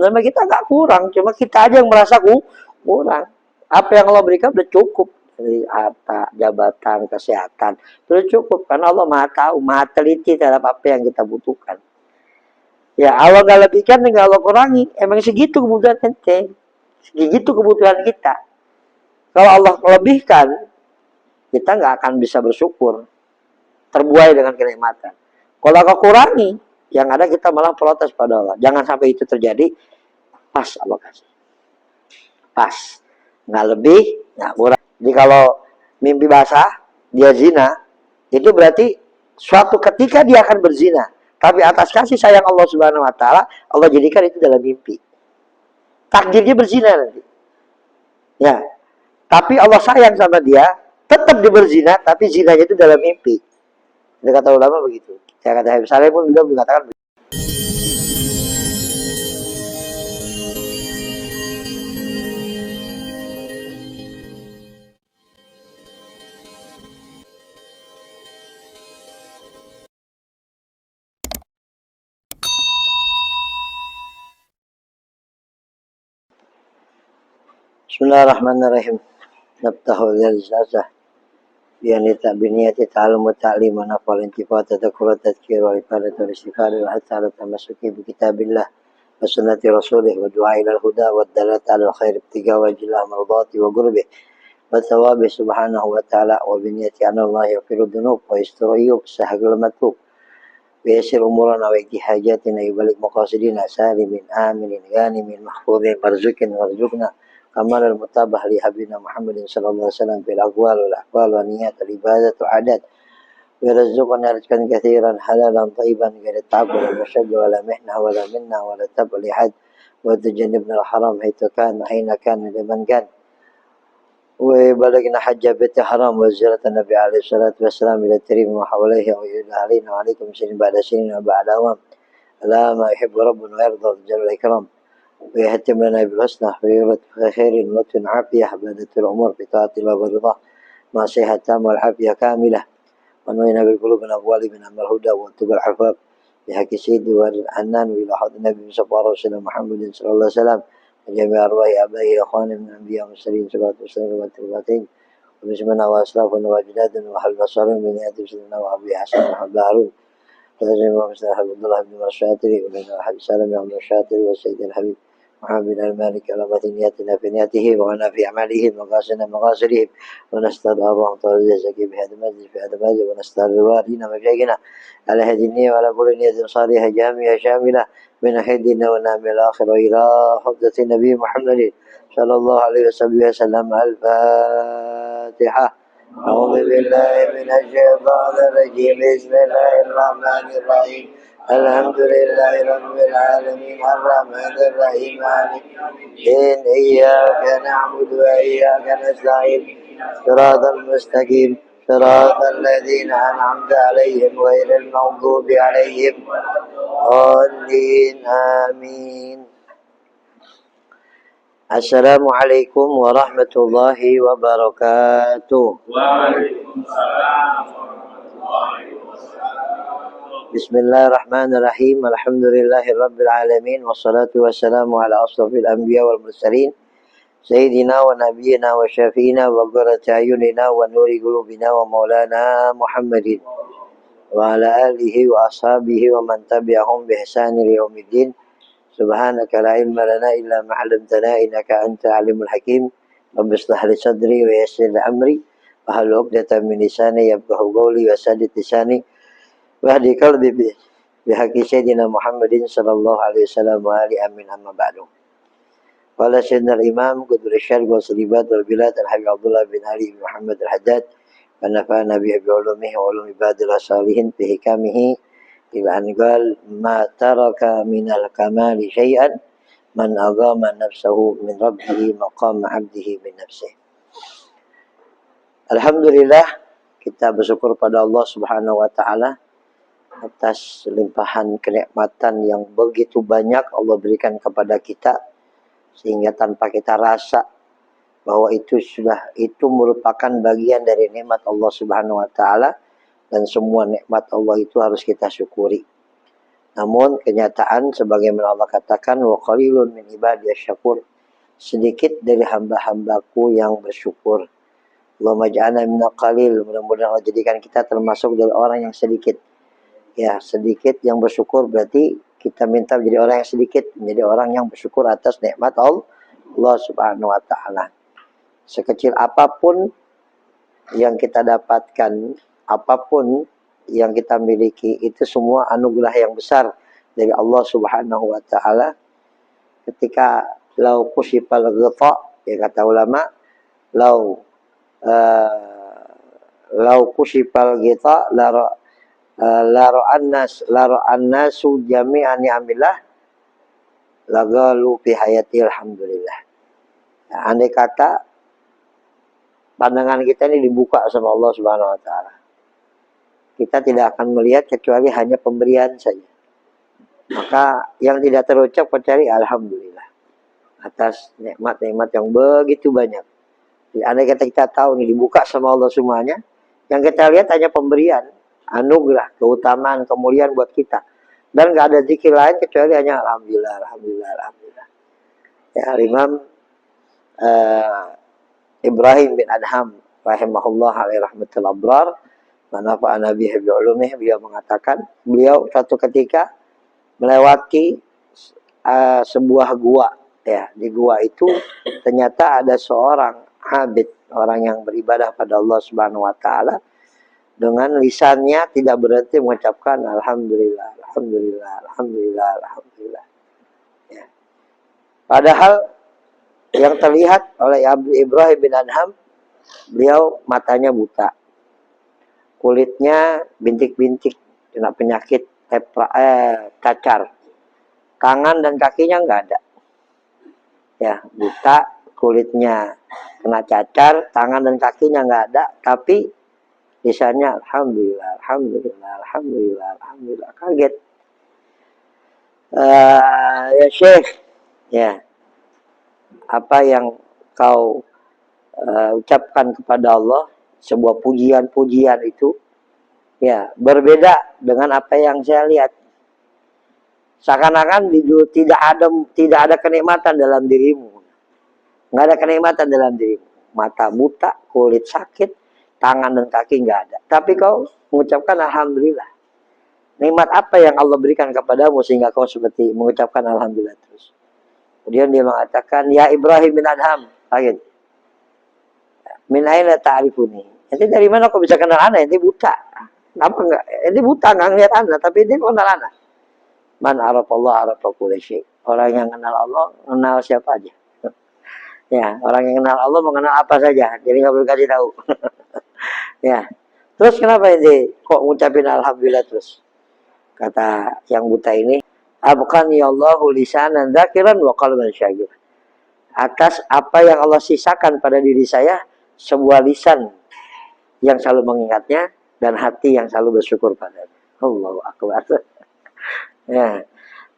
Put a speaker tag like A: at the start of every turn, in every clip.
A: Nama kita nggak kurang, cuma kita aja yang merasa kurang. Apa yang Allah berikan udah cukup. Dari harta, jabatan, kesehatan. Sudah cukup. Karena Allah maha tahu, maha teliti terhadap apa yang kita butuhkan. Ya Allah nggak lebihkan, nggak Allah kurangi. Emang segitu kebutuhan ente. Segitu kebutuhan kita. Kalau Allah lebihkan, kita nggak akan bisa bersyukur. Terbuai dengan kenikmatan. Kalau Allah kurangi, yang ada kita malah protes pada Allah. Jangan sampai itu terjadi. Pas Allah kasih. Pas. Nggak lebih, nggak kurang. Jadi kalau mimpi basah, dia zina, itu berarti suatu ketika dia akan berzina. Tapi atas kasih sayang Allah Subhanahu wa taala, Allah jadikan itu dalam mimpi. Takdirnya berzina nanti. Ya. Tapi Allah sayang sama dia, tetap dia berzina, tapi zinanya itu dalam mimpi. Ini kata ulama begitu. Saya kata Habib Saleh pun beliau mengatakan begitu. Bismillahirrahmanirrahim. Nabtahu al-ijazah biniyati ta'allum wa ta'lim wa nafal intifat tadhakkur tadhkir wa ifadat wal istighfar wa hatta ala tamassuki bi kitabillah wa sunnati rasulih wa du'a ila al-huda wa dalat ala al-khair ibtiga wa jilla mardati wa qurbih wa thawabi subhanahu wa ta'ala wa biniyati anna Allah yaghfiru dhunub wa yasturu ayyub sahagul matlub wa yasir umurana wa ikti hajatina yubalik maqasidina salimin aminin ghanimin mahfudhin marzukin warzuqna كمال المتابعة لحبيبنا محمد صلى الله عليه وسلم في الأقوال والأحوال والنيات والعبادات والعادات ويرزقنا رزقا كثيرا حلالا طيبا غير التعب ولا مشقة ولا محنة ولا منة ولا تب لحد وتجنبنا الحرام حيث كان حين كان لمن كان وبلغنا حج بيت الحرام وزيارة النبي عليه الصلاة والسلام إلى التريم وحواليه وإلى علينا وعليكم سنين بعد سنين وبعد أوام لا ما يحب ربنا ويرضى جل الإكرام ويهتم لنا بالحسنى ويرد خير لطف عافية بدت الأمور بطاعة الله ورضاه مع صحة تامة والعافية كاملة ونوينا بالقلوب من أبوال من أمر الهدى والتقى العفاف بحق سيدي والحنان وإلى حضر النبي صلى الله عليه وسلم محمد صلى الله عليه وسلم وجميع أرواح آبائه وأخوانه من الأنبياء والمرسلين صلى الله عليه وسلم والتوبتين وبسمنا وأسلافنا وأجدادنا وحل بصرهم من يأتي سيدنا وأبي حسن وحب هارون فلازم ومثل عبد الله بن الشاطري ولنا الحبيب سالم بن الشاطري والسيد الحبيب محمد بن المالك على نياتنا في نياتهم وأنا في أعمالهم وقاسنا مقاصدهم ونستدعى الله تعالى زكي بهذا المسجد في هذا المسجد ونستدعى والدينا مشايخنا على هذه النية وعلى كل نية صالحة جامعة شاملة من حدنا ونعم الآخر وإلى حفظة النبي محمد صلى الله عليه وسلم الفاتحة. أعوذ بالله من الشيطان الرجيم بسم الله الرحمن الرحيم الحمد لله رب العالمين الرحمن الرحيم مالك الدين إياك نعبد وإياك نستعين صراط المستقيم صراط الذين أنعمت عليهم غير المغضوب عليهم ضالين آمين. Assalamualaikum warahmatullahi wabarakatuh.
B: Waalaikumsalam warahmatullahi wabarakatuh.
A: Bismillahirrahmanirrahim. Alhamdulillahirabbil alamin wassalatu wassalamu ala asrofil anbiya wal mursalin sayyidina wa nabiyyina wa syafiina wa qurrati ayunina wa nuri qulubina wa maulana Muhammadin wa ala alihi wa ashabihi wa man tabi'ahum bi ihsanin ila yaumiddin. Subhanaka la ilma lana illa ma 'allamtana innaka anta alimul hakim. Rabbi shrah li sadri wa yassir li amri wahlul 'uqdatam min lisani yafqahu qawli wa saddid lisani wahdi qalbi bi haqqi sayyidina Muhammadin sallallahu alaihi wasallam wa ali amin amma ba'du. Qala sayyidina al-imam qudri syarq wa salibat wal bilad al-habib Abdullah bin Ali bin Muhammad al-Haddad wa nafa'ana bi ulumihi wa ulumi ibadil salihin fi hikamihi ila an qal ma taraka minal kamali syai'an man agama nafsahu min rabbihi maqama 'abdihi min nafsihi. Alhamdulillah, kita bersyukur pada Allah Subhanahu wa taala atas limpahan kenikmatan yang begitu banyak Allah berikan kepada kita sehingga tanpa kita rasa bahwa itu merupakan bagian dari nikmat Allah Subhanahu wa taala. Dan semua nikmat Allah itu harus kita syukuri. Namun kenyataan sebagaimana Allah katakan, wa qalilun min ibadiyasy syakur, sedikit dari hamba-hambaku yang bersyukur. Allahumma ja'alna minal qalil, mudah-mudahan Allah jadikan kita termasuk dari orang yang sedikit. Ya, sedikit yang bersyukur berarti kita minta menjadi orang yang sedikit, menjadi orang yang bersyukur atas nikmat Allah Subhanahu wa taala. Sekecil apapun yang kita dapatkan, apapun yang kita miliki, itu semua anugerah yang besar dari Allah Subhanahu wa taala. Ketika lau kusyifal ghita, ya kata ulama, lau kusyifal ghita la ra'an nasu jami'an ni'amillah lagalu fi hayati alhamdulillah. Nah, andai kata pandangan kita ini dibuka sama Allah Subhanahu wa taala, kita tidak akan melihat kecuali hanya pemberian saja. Maka yang tidak terucap kecuali alhamdulillah atas nikmat-nikmat yang begitu banyak. Jadi andai kata kita tahu ini dibuka sama Allah semuanya, yang kita lihat hanya pemberian, anugerah, keutamaan, kemuliaan buat kita. Dan nggak ada zikir lain kecuali hanya alhamdulillah, alhamdulillah, alhamdulillah. Ya, Imam Ibrahim bin Adham rahimahullah alaihi rahmatul abrar, manafa'ana bihi bi'ulumihi, beliau mengatakan, beliau suatu ketika melewati sebuah gua. Ya, di gua itu ternyata ada seorang abid, orang yang beribadah pada Allah Subhanahu wa taala, dengan lisannya tidak berhenti mengucapkan alhamdulillah, alhamdulillah, alhamdulillah, alhamdulillah. Ya. Padahal yang terlihat oleh Ibrahim bin Adham, beliau matanya buta, kulitnya bintik-bintik, kena penyakit cacar, tangan dan kakinya nggak ada. Ya, buta, kulitnya kena cacar, tangan dan kakinya nggak ada, tapi lisannya alhamdulillah, alhamdulillah, alhamdulillah, alhamdulillah. Kaget. Ya Syekh, ya, apa yang kau ucapkan kepada Allah, sebuah pujian-pujian itu, ya, berbeda dengan apa yang saya lihat. Seakan-akan tidak ada kenikmatan dalam dirimu. Nggak ada kenikmatan dalam dirimu. Mata buta, kulit sakit, tangan dan kaki nggak ada. Tapi kau mengucapkan alhamdulillah. Nikmat apa yang Allah berikan kepadamu sehingga kau seperti mengucapkan alhamdulillah terus. Kemudian dia mengatakan, ya Ibrahim bin Adham, kaget. Min aina ta'rifuni? Ente dari mana kau bisa kenal ana? Ente buta. Kenapa enggak? Ente buta enggak ngeliat ana, tapi ente kenal ana. Man arafallah arafa kulli syai. Orang yang kenal Allah, kenal siapa aja. Ya, orang yang kenal Allah mengenal apa saja. Jadi nggak perlu kasih tahu. Ya. Terus kenapa ini kok ngucapin alhamdulillah terus? Kata yang buta ini, abqani Allahu lisanan dzakiran wa qalban syakir. Atas apa yang Allah sisakan pada diri saya, sebuah lisan yang selalu mengingatnya dan hati yang selalu bersyukur padanya. Allahu akbar. Ya.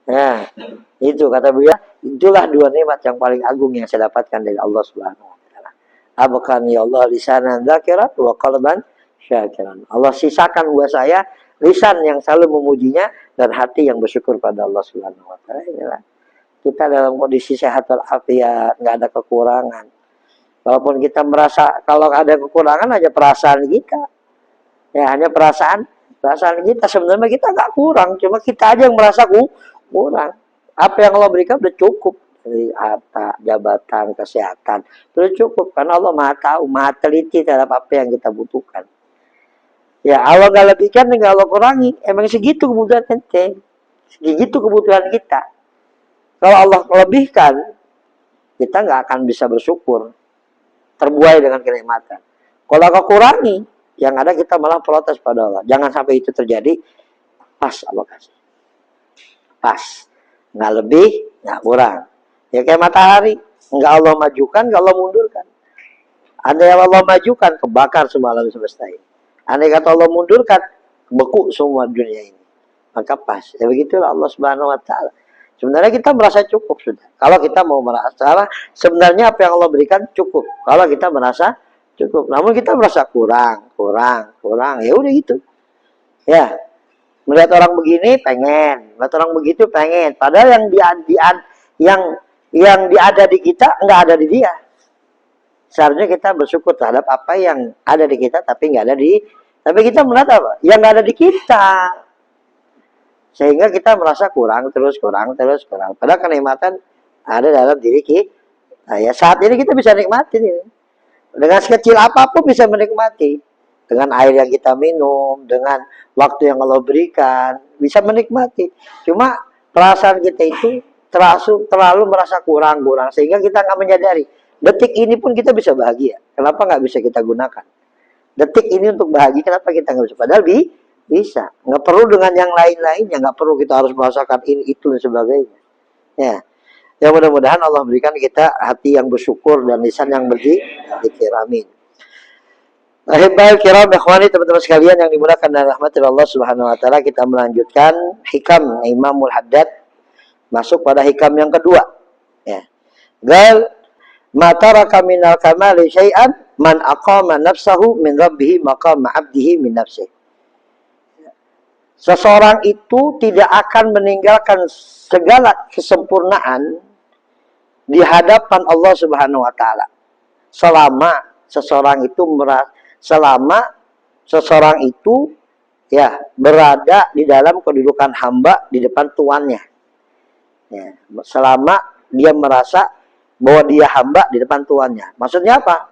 A: Ya, itu kata beliau, itulah dua nikmat yang paling agung yang saya dapatkan dari Allah Subhanahu wa taala. Abqani Allah lisanan dzakiran wa qalban syakiran. Allah sisakan buat saya lisan yang selalu memujinya dan hati yang bersyukur pada Allah Subhanahu wa taala. Inilah kita dalam kondisi sehat walafiat, nggak ada kekurangan. Walaupun kita merasa kalau ada kekurangan aja perasaan kita. Ya, hanya perasaan kita, sebenarnya kita nggak kurang, cuma kita aja yang merasa kurang. Apa yang Allah berikan udah cukup, dari harta, jabatan, kesehatan, sudah cukup karena Allah Maha tahu, Maha teliti terhadap apa yang kita butuhkan. Ya, Allah nggak lebihkan, nggak Allah kurangi. Emang segitu kebutuhan ente, segitu kebutuhan kita. Kalau Allah lebihkan, kita nggak akan bisa bersyukur, terbuai dengan kenikmatan. Kalau Allah kurangi, yang ada kita malah protes pada Allah. Jangan sampai itu terjadi. Pas Allah kasih. Pas. Nggak lebih, nggak kurang. Ya kayak matahari. Nggak Allah majukan, nggak Allah mundurkan. Andai yang Allah majukan, kebakar semua alam semesta ini. Andai kata Allah mundurkan, beku semua dunia ini. Maka pas. Ya begitulah Allah Subhanahu wa taala. Sebenarnya kita merasa cukup sudah. Kalau kita mau merasa, sebenarnya apa yang Allah berikan cukup. Kalau kita merasa cukup. Namun kita merasa kurang. Ya udah gitu. Ya. Melihat orang begini pengen, melihat orang begitu pengen. Padahal yang ada di kita nggak ada di dia. Seharusnya kita bersyukur terhadap apa yang ada di kita tapi nggak ada di. Tapi kita melihat apa? Yang nggak ada di kita. Sehingga kita merasa kurang terus. Padahal kenikmatan ada dalam diri kita. Nah, ya saat ini kita bisa nikmati ini. Dengan sekecil apapun bisa menikmati. Dengan air yang kita minum, dengan waktu yang Allah berikan, bisa menikmati. Cuma perasaan kita itu terlalu merasa kurang, sehingga kita nggak menyadari. Detik ini pun kita bisa bahagia. Kenapa nggak bisa kita gunakan? Detik ini untuk bahagia, kenapa kita nggak bisa? Padahal bisa. Nggak perlu dengan yang lain-lainnya, nggak perlu kita harus merasakan ini, itu, dan sebagainya. Ya. Ya mudah-mudahan Allah berikan kita hati yang bersyukur dan lisan yang berzikir. Amin. Ahibbahil kiram ikhwani, teman-teman sekalian yang dimuliakan dan rahmati Allah Subhanahu wa taala, kita melanjutkan hikam Imamul Haddad, masuk pada hikam yang kedua. Ya. Gal mataraka minal kamali syai'an man aqama nafsahu min rabbih maqama 'abdihi min nafsihi. Seseorang itu tidak akan meninggalkan segala kesempurnaan di hadapan Allah Subhanahu wa taala selama seseorang itu ya berada di dalam kedudukan hamba di depan tuannya. Ya, selama dia merasa bahwa dia hamba di depan tuannya. Maksudnya apa?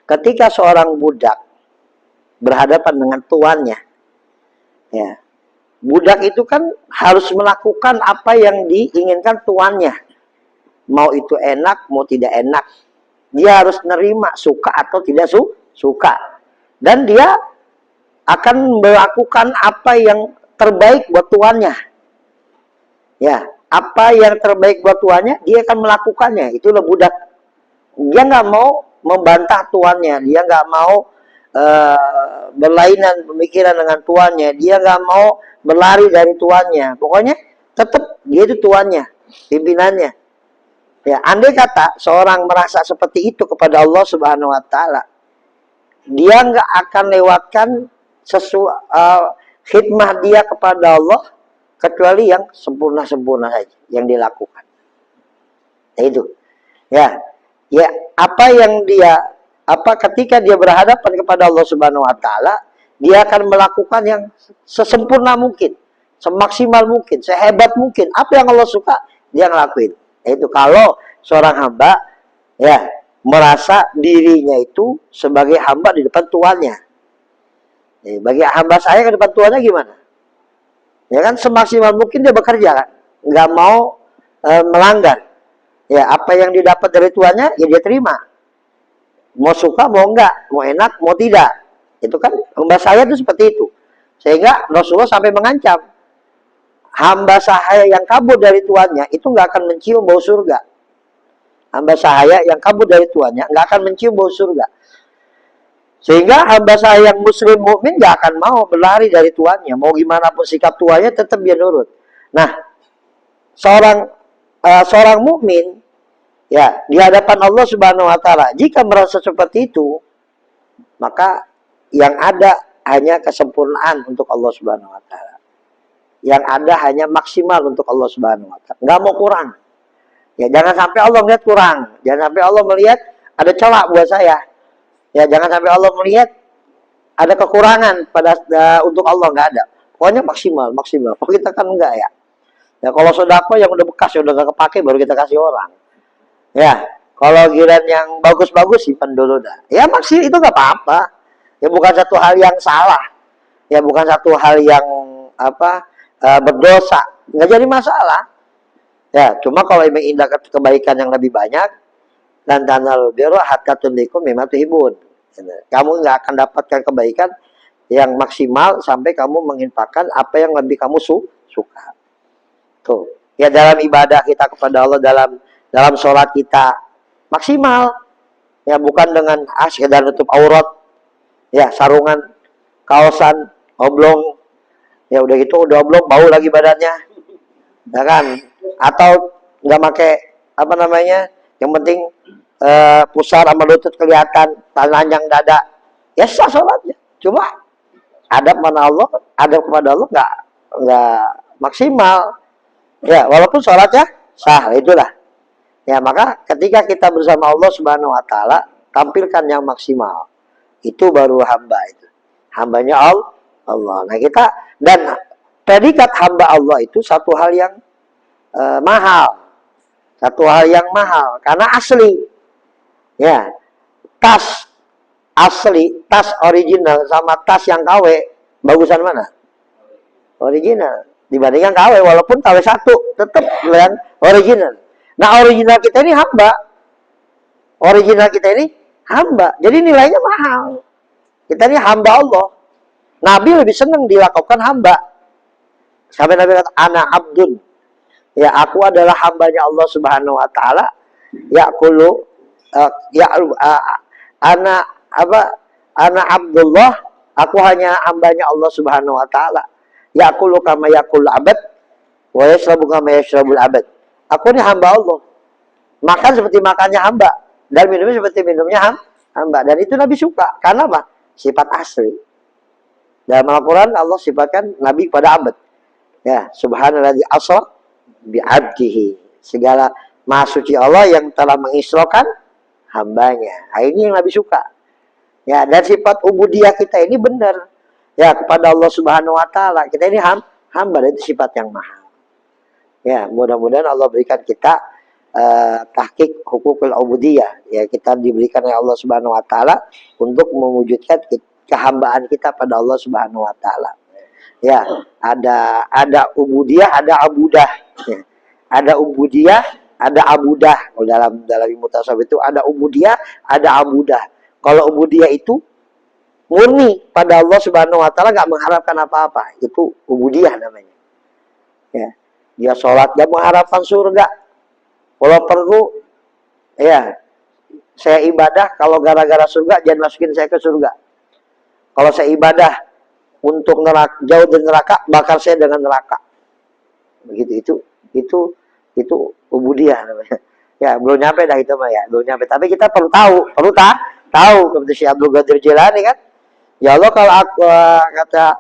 A: Ketika seorang budak berhadapan dengan tuannya, ya, budak itu kan harus melakukan apa yang diinginkan tuannya. Mau itu enak, mau tidak enak. Dia harus nerima, suka atau tidak suka. Dan dia akan melakukan apa yang terbaik buat tuannya. Ya, apa yang terbaik buat tuannya, dia akan melakukannya. Itulah budak. Dia nggak mau membantah tuannya. Dia nggak mau berlainan pemikiran dengan tuannya. Dia nggak mau berlari dari tuannya. Pokoknya tetap dia itu tuannya, pimpinannya. Ya, andai kata seorang merasa seperti itu kepada Allah Subhanahu wa taala, dia nggak akan lewatkan khidmah dia kepada Allah kecuali yang sempurna-sempurna saja yang dilakukan. Nah, itu. Ya, ketika dia berhadapan kepada Allah Subhanahu wa taala, dia akan melakukan yang sesempurna mungkin, semaksimal mungkin, sehebat mungkin. Apa yang Allah suka, dia ngelakuin. Itu kalau seorang hamba ya merasa dirinya itu sebagai hamba di depan tuannya. Bagi hamba saya ke depan tuannya gimana? Ya kan semaksimal mungkin dia bekerja kan, nggak mau melanggar. Ya apa yang didapat dari tuannya ya dia terima. Mau suka mau enggak, mau enak mau tidak. Itu kan hamba saya itu seperti itu. Sehingga Rasulullah sampai mengancam, hamba sahaya yang kabur dari tuannya itu nggak akan mencium bau surga. Hamba sahaya yang kabur dari tuannya nggak akan mencium bau surga. Sehingga hamba sahaya yang muslim mukmin nggak akan mau berlari dari tuannya. Mau gimana pun sikap tuannya tetap dia nurut. Nah, seorang mukmin ya di hadapan Allah Subhanahu wa taala jika merasa seperti itu, maka yang ada hanya kesempurnaan untuk Allah Subhanahu wa taala. Yang ada hanya maksimal untuk Allah Subhanahu wa taala. Nggak mau kurang. Ya jangan sampai Allah melihat kurang. Jangan sampai Allah melihat ada celah buat saya. Ya jangan sampai Allah melihat ada kekurangan untuk Allah, nggak ada. Pokoknya maksimal. Kalau kita kan enggak ya. Ya kalau sedekah yang udah bekas, yang udah nggak kepake baru kita kasih orang. Ya kalau giran yang bagus-bagus simpan dulu dah. Ya maksimal itu nggak apa-apa. Ya bukan satu hal yang salah. Ya bukan satu hal yang berdosa, nggak jadi masalah. Ya, cuma kalau ingin kebaikan yang lebih banyak, dan tanal birra hatta tunfiqu mimma tuhibbun. Kamu nggak akan dapatkan kebaikan yang maksimal sampai kamu menginfakkan apa yang lebih kamu suka. Tuh, ya dalam ibadah kita kepada Allah, dalam sholat kita maksimal. Ya bukan dengan sekedar nutup aurat, ya sarungan, kaosan, oblong. Ya udah gitu udah oblong bau lagi badannya, ya kan? Atau nggak pakai yang penting pusar sama lutut kelihatan, telanjang dada, ya sah sholatnya. Cuma adab mana Allah, adab kepada Allah nggak maksimal. Ya, walaupun sholatnya sah, itulah. Ya, maka ketika kita bersama Allah Subhanahu wa taala, tampilkan yang maksimal. Itu baru hamba itu. Hambanya Allah. Nah, kita dan predikat hamba Allah itu satu hal yang mahal. Satu hal yang mahal karena asli. Ya. Tas asli, tas original sama tas yang KW, bagusan mana? Original. Dibandingkan KW, walaupun KW satu tetap yang original. Nah, original kita ini hamba. Original kita ini hamba. Jadi nilainya mahal. Kita ini hamba Allah. Nabi lebih senang dilakukan hamba. Sampai Nabi kata, ana abdun. Ya, aku adalah hambanya Allah Subhanahu wa taala. Ana Abdullah, aku hanya hambanya Allah Subhanahu wa taala. Yaqulu kama yaqul abad wa yashrabu kama yashrabul abad. Aku ini hamba Allah. Makan seperti makannya hamba dan minumnya seperti minumnya hamba. Dan itu Nabi suka. Karena apa? Sifat asli. Dalam Al-Qur'an Allah sifatkan Nabi pada abad. Ya, subhanalladzi asra bi 'abdihi. Segala maha suci Allah yang telah mengisrokan hambanya. Nah, ini yang Nabi suka. Ya, dan sifat ubudiyah kita ini benar. Ya, kepada Allah Subhanahu wa taala. Kita ini hamba, dan itu sifat yang mahal. Ya, mudah-mudahan Allah berikan kita tahqiq hukukul ubudiyah. Ya, kita diberikan oleh Allah Subhanahu wa taala untuk mewujudkan kehambaan kita pada Allah Subhanahu wa taala. Ya, ada ubudiyah, ada abudah. Ya. Ada ubudiyah, ada abudah. Dalam ilmu tasawuf itu ada ubudiyah, ada abudah. Kalau ubudiyah itu murni pada Allah Subhanahu wa taala, nggak mengharapkan apa-apa. Itu ubudiyah namanya. Ya. Dia sholat gak mengharapkan surga. Kalau perlu, ya, saya ibadah kalau gara-gara surga, jangan masukin saya ke surga. Kalau saya ibadah untuk neraka, jauh dari neraka, bakar saya dengan neraka. Begitu itu ubudiyah namanya. Ya, belum nyampe dah itu mah ya, belum nyampe. Tapi kita perlu tahu seperti Syekh Abdul Qadir Jilani kan. Ya Allah, kalau aku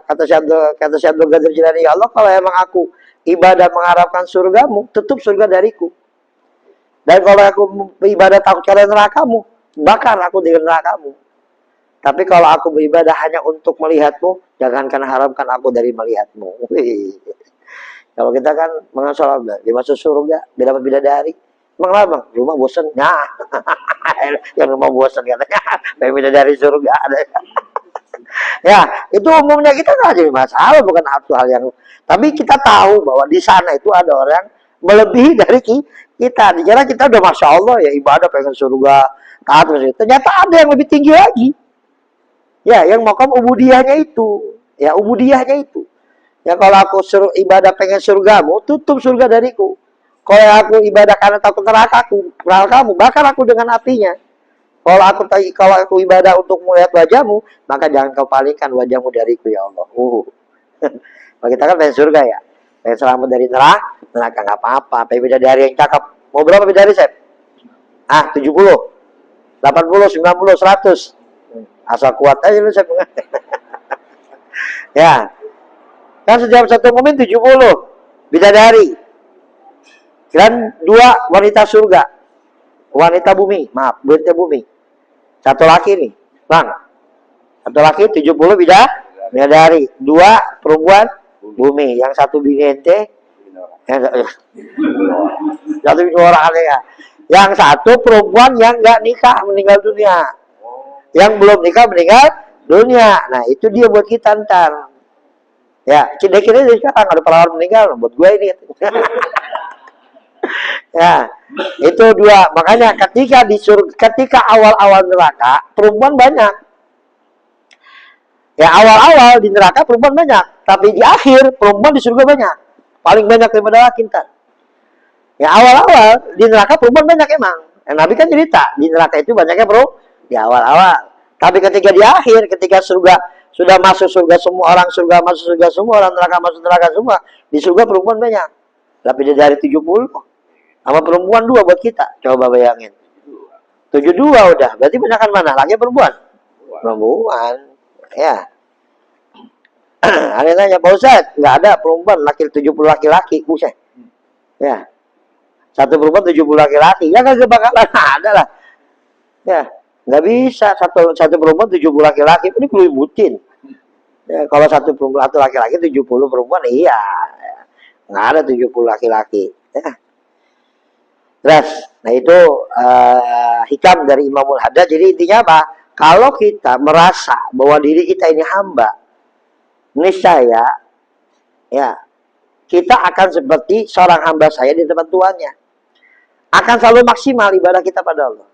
A: kata Syekh Abdul Qadir Jilani, ya Allah, kalau emang aku ibadah mengharapkan surgamu, tutup surga dariku. Dan kalau aku ibadah takut karena nerakamu, bakar aku dengan nerakamu. Tapi kalau aku beribadah hanya untuk melihatmu, jangankan harapkan aku dari melihatmu. Kalau kita kan mengasal dimasuk surga, dapat bidadari. Emang lah bang, rumah bosan. Nah, yang rumah bosan katanya, pengen bidadari surga. Ya, itu umumnya kita nggak jadi masalah, bukan hal yang. Tapi kita tahu bahwa di sana itu ada orang melebihi dari kita. Dikira kita udah masya Allah ya ibadah pengen surga, taat. Ternyata ada yang lebih tinggi lagi. Ya, yang makam ubudiyahnya itu. Ya, ubudiyahnya itu. Ya, kalau aku suruh ibadah pengen surgamu, tutup surga dariku. Kalau aku ibadah karena takut nerakamu, bakar aku dengan apinya. Kalau aku ibadah untuk melihat wajahmu, maka jangan kau palingkan wajahmu dariku ya Allah. Kalau kita kan pengen surga ya, pengen selamat dari neraka nggak apa-apa. Pengen bidadari yang cakep. Mau berapa bidadari, Sep? 70, 80, 90, 100. Asal kuat aja lu, Sep. Ya, kan setiap satu mukmin 70 bidadari. Dan 2 wanita surga. Wanita bumi, maaf, wanita bumi. Satu laki nih, bang. Satu laki 70 bidadari. 2 perempuan bumi. Yang satu bini ente, satu bini orang aneh ya. Yang satu perempuan yang nggak nikah meninggal dunia. Yang belum nikah meninggal dunia. Nah itu dia buat kita ntar. Ya, kira-kira sekarang ada pelawar meninggal buat gue ini. Ya, itu 2. Makanya ketika awal-awal neraka perempuan banyak. Ya, awal-awal di neraka perempuan banyak, tapi di akhir perempuan di surga banyak. Paling banyak daripada laki ntar. Ya, awal-awal di neraka perempuan banyak emang. Nabi kan cerita di neraka itu banyaknya di awal-awal. Tapi ketika di akhir, ketika surga sudah masuk surga semua, orang surga masuk surga semua, orang neraka masuk neraka semua, di surga perempuan banyak. Tapi dari 70 sama perempuan 2 buat kita. Coba bayangin. 72 udah. Berarti banyakan mana? Laki perempuan? Perempuan. Ya. Ada yang nanya, Pak Ustadz, nggak ada perempuan, 70 laki-laki, buset. Ya, satu perempuan 70 laki-laki, ya kagak bakalan ada lah. Ya, nggak bisa satu perempuan 70 laki-laki, ini kelibutin. Ya, kalau satu perempuan satu laki-laki 70 perempuan, iya, nggak ada 70 laki-laki. Ya. Terus, nah itu hikam dari Imamul Haddad. Jadi intinya apa? Kalau kita merasa bahwa diri kita ini hamba, niscaya ya kita akan seperti seorang hamba saya di tempat tuannya, akan selalu maksimal ibadah kita pada Allah.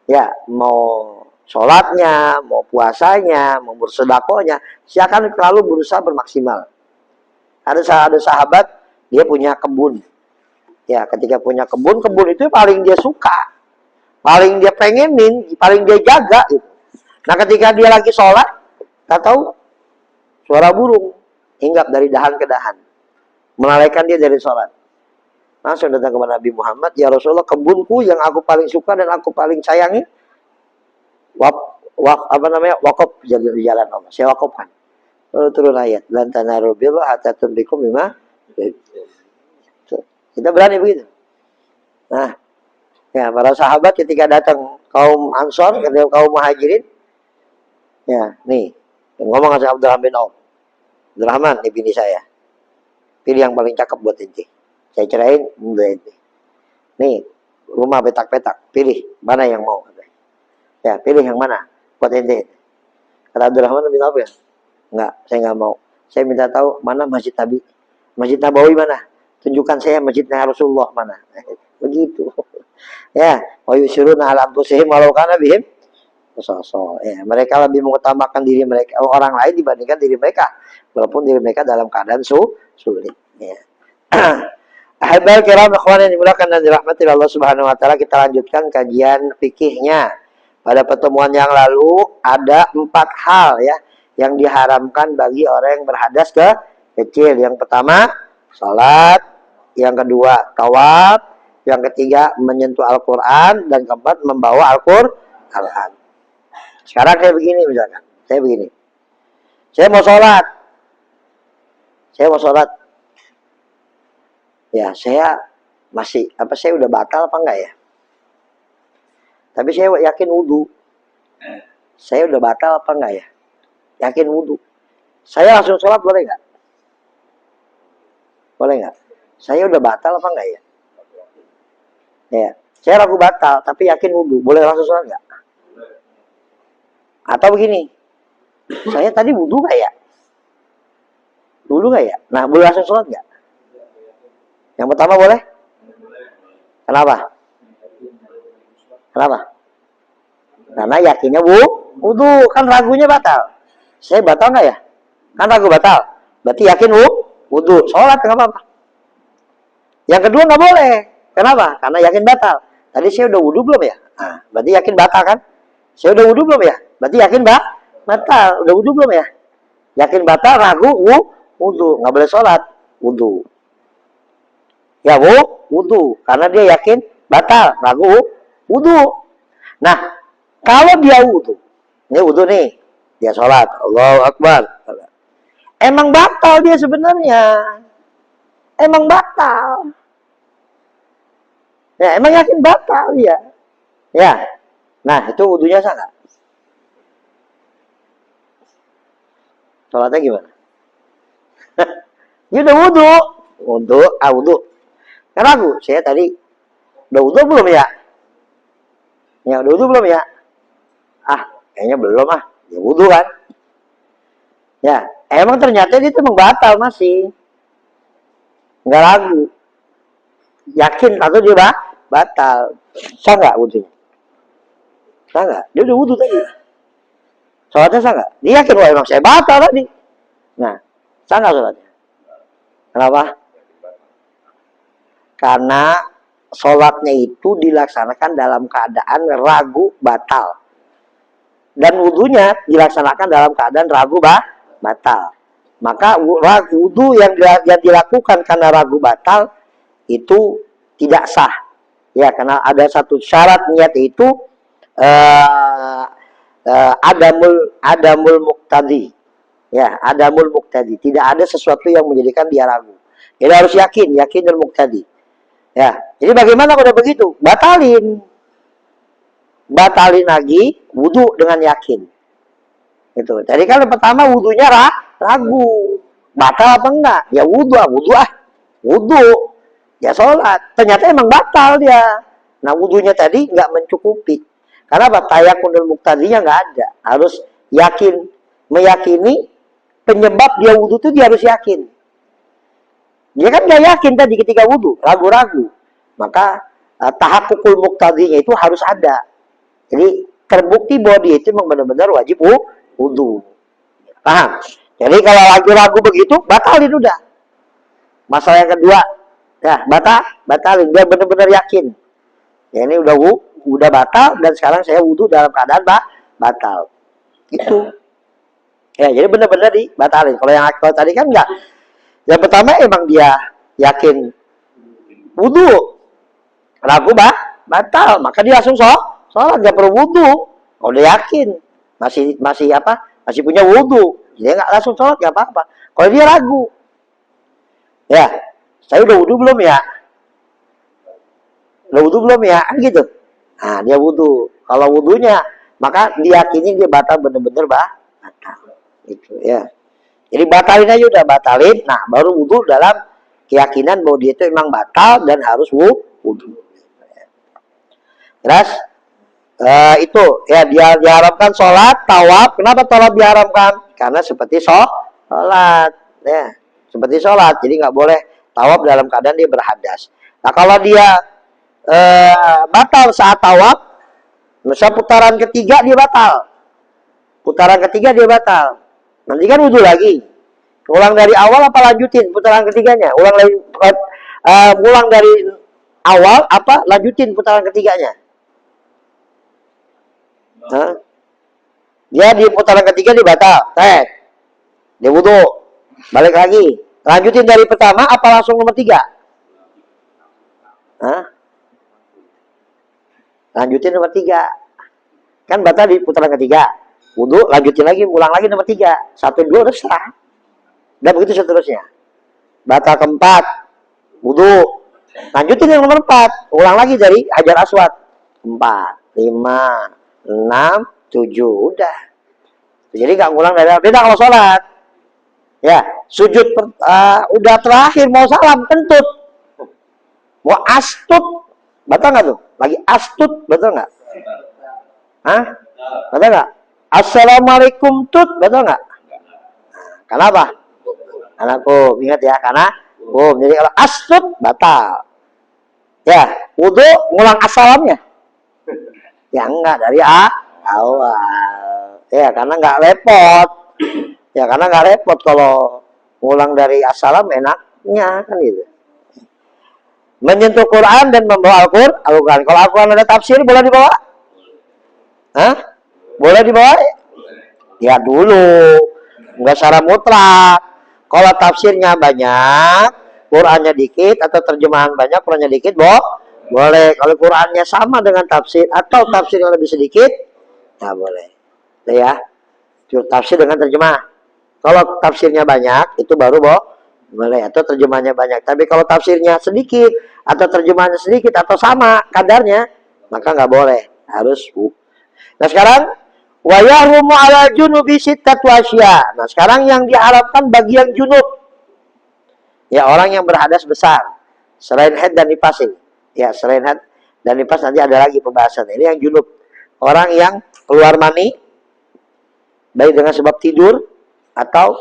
A: Ya, mau sholatnya, mau puasanya, mau bersedekahnya, saya akan selalu berusaha bermaksimal. Ada sahabat, dia punya kebun. Ya, ketika punya kebun itu paling dia suka, paling dia pengenin, paling dia jaga gitu. Nah, ketika dia lagi sholat, tak tahu suara burung hinggap dari dahan ke dahan, melalaikan dia dari sholat. Langsung datang kepada Nabi Muhammad, ya Rasulullah, kebunku yang aku paling suka dan aku paling sayangi, wakaf jadi di jalan Allah. Saya wakafkan. Lalu turun ayat, lan tanarul birra hatta tunfiqu mimma. Kita berani begitu. Nah, ya para sahabat ketika datang kaum Ansor, ketika kaum Muhajirin, ya nih ngomong sama Abdurrahman bin Auf, Abdurrahman, ini bini saya, pilih yang paling cakep buat inti, saya cerain muda inti. Nih rumah petak-petak, pilih mana yang mau. Ya pilih yang mana buat inti. Kata Abdurrahman bin Auf, ya enggak, saya nggak mau. Saya minta tahu mana Masjid Nabi, Masjid Nabawi mana, tunjukkan saya masjidnya Rasulullah mana. Begitu. Ya, wa yusiruna ala anfusihim walau kana bihim sosok. Ya, mereka lebih mengutamakan diri mereka, orang lain dibandingkan diri mereka, walaupun diri mereka dalam keadaan sulit. Ya. Ahibal kiram ikhwan yang dimulakan dan dirahmati Allah Subhanahu wa taala, kita lanjutkan kajian fikihnya. Pada pertemuan yang lalu ada 4 hal ya yang diharamkan bagi orang yang berhadas kecil. Yang pertama, salat, yang kedua, tawaf, yang ketiga, menyentuh Al-Qur'an, dan keempat, membawa Al-Qur'an. Sekarang kayak begini misalkan, saya begini, saya mau sholat, ya saya masih saya udah batal apa enggak ya? Tapi saya yakin wudu, saya udah batal apa enggak ya? Yakin wudu, saya langsung sholat boleh nggak? Boleh nggak? Saya udah batal apa enggak ya? Ya, saya ragu batal, tapi yakin wudu, boleh langsung sholat nggak? Atau begini, saya tadi wudu nggak ya? Wudu nggak ya? Nah, boleh langsung sholat nggak? Yang pertama boleh? Kenapa? Kenapa? Karena yakinnya wudu, kan ragunya batal. Saya batal nggak ya? Kan ragu batal. Berarti yakin wudu, sholat nggak apa-apa. Yang kedua nggak boleh. Kenapa? Karena yakin batal. Tadi saya udah wudu belum ya? Nah, berarti yakin batal kan? Saya udah wudu belum ya? Berarti yakin batal. Udah wudu belum ya? Yakin batal, ragu wudu, nggak boleh sholat wudu. Ya wudu, karena dia yakin batal, ragu wudu. Nah, kalau dia wudu, ini wudu nih, dia sholat, Allahu Akbar. Emang batal dia sebenarnya, emang batal. Ya, emang yakin batal dia. Ya, nah itu wudunya sah nggak? Sholatnya gimana? Dia udah wudu. Kan ragu, saya tadi udah wudu belum ya? Ya udah wudu belum ya? Kayaknya belum ya wudu kan? Ya, emang ternyata dia itu batal masih. Nggak ragu. Yakin atau dia batal. Sah nggak wudunya? Sah nggak? Dia udah wudu tadi. Sholatnya sah nggak? Dia yakin, wah emang saya batal tadi. Nah, sah nggak sholatnya? Kenapa? Karena sholatnya itu dilaksanakan dalam keadaan ragu batal. Dan wudunya dilaksanakan dalam keadaan ragu batal. Maka wudu yang dilakukan karena ragu batal itu tidak sah. Ya, karena ada satu syarat niat itu adamul muqtadi. Ya, adamul muqtadi. Tidak ada sesuatu yang menjadikan dia ragu. Jadi harus yakin dan muqtadi. Ya, jadi bagaimana kalau begitu? Batalin lagi wudu dengan yakin. Itu. Jadi kan pertama wudunya ragu. Batal apa enggak? Ya wudu. Ya sholat. Ternyata emang batal dia. Nah wudunya tadi nggak mencukupi. Karena apa? Tayakunul muqtadinya nggak ada. Harus meyakini penyebab dia wudu itu dia harus yakin. Dia kan nggak yakin tadi ketika wudu, ragu-ragu. Maka tahakkukul muqtadinya itu harus ada. Jadi terbukti bahwa dia itu memang benar-benar wajib wudu. Paham? Jadi kalau ragu-ragu begitu, batalin udah. Masalah yang kedua, ya batalin. Dia benar-benar yakin. Ya ini udah batal dan sekarang saya wudu dalam keadaan batal. Itu. Ya jadi benar-benar dibatalin. Kalau tadi kan enggak. Yang pertama emang dia yakin wudu, ragu batal, maka dia langsung sholat, nggak perlu wudu. Kalau dia yakin masih punya wudu, dia nggak langsung sholat nggak apa-apa. Kalau dia ragu, ya saya udah wudu belum ya? Udah wudu belum ya? Kan gitu. Nah dia wudu. Kalau wudunya maka diyakini dia batal benar-benar batal. Itu ya. Jadi batalin aja udah batalin. Nah baru wudu dalam keyakinan bahwa dia itu memang batal dan harus wudu. Terus itu ya dia diharamkan sholat, tawaf. Kenapa tawaf diharamkan? Karena seperti sholat, ya seperti sholat. Jadi nggak boleh tawaf dalam keadaan dia berhadas. Nah kalau dia batal saat tawaf, misal putaran ketiga dia batal. Nanti kan wudu lagi. Ulang dari awal apa lanjutin putaran ketiganya? Ulang dari awal apa lanjutin putaran ketiganya? Hah? Dia di putaran ketiga dia batal. Dia wudu. Balik lagi. Lanjutin dari pertama apa langsung nomor 3? Hah? Lanjutin nomor 3. Kan batal di putaran ketiga. Wudu, lanjutin lagi, ulang lagi nomor 3. 1, 2, udah sah. Dan begitu seterusnya. Batal keempat, wudu. Lanjutin yang nomor 4. Ulang lagi dari Hajar Aswad. 4, 5, 6, 7. Udah. Jadi gak ngulang dari beda kalau sholat. Ya, sujud udah terakhir mau salam, kentut. Mau astut. Batal gak tuh? Lagi astut, betul gak? Hah? Betul gak? Assalamualaikum tut, betul nggak? Kenapa? Karena ingat ya, karena jadi kalau astut batal. Ya, wudu ngulang assalamnya. Ya enggak dari awal. Ya karena nggak repot. Kalau ngulang dari assalam enaknya kan gitu. Menyentuh Quran dan membawa Al-Quran. Kalau Al-Quran ada tafsir boleh dibawa? Hah? Boleh dibawa? Ya dulu. Enggak secara mutlak. Kalau tafsirnya banyak, Qurannya dikit atau terjemahan banyak, Qurannya dikit, boleh. Kalau Qurannya sama dengan tafsir atau tafsir yang lebih sedikit, ya boleh. Ya. Tafsir dengan terjemah. Kalau tafsirnya banyak, itu baru boleh. Atau terjemahnya banyak. Tapi kalau tafsirnya sedikit atau terjemahannya sedikit atau sama kadarnya, maka nggak boleh. Harus. Nah sekarang wa yahrumu ala junubi sittatu asya. Nah, sekarang yang diharapkan bagi yang junub. Ya, orang yang berhadas besar. Selain haid dan nifas ini. Ya, selain haid dan nifas nanti ada lagi pembahasan. Ini yang junub. Orang yang keluar mani baik dengan sebab tidur atau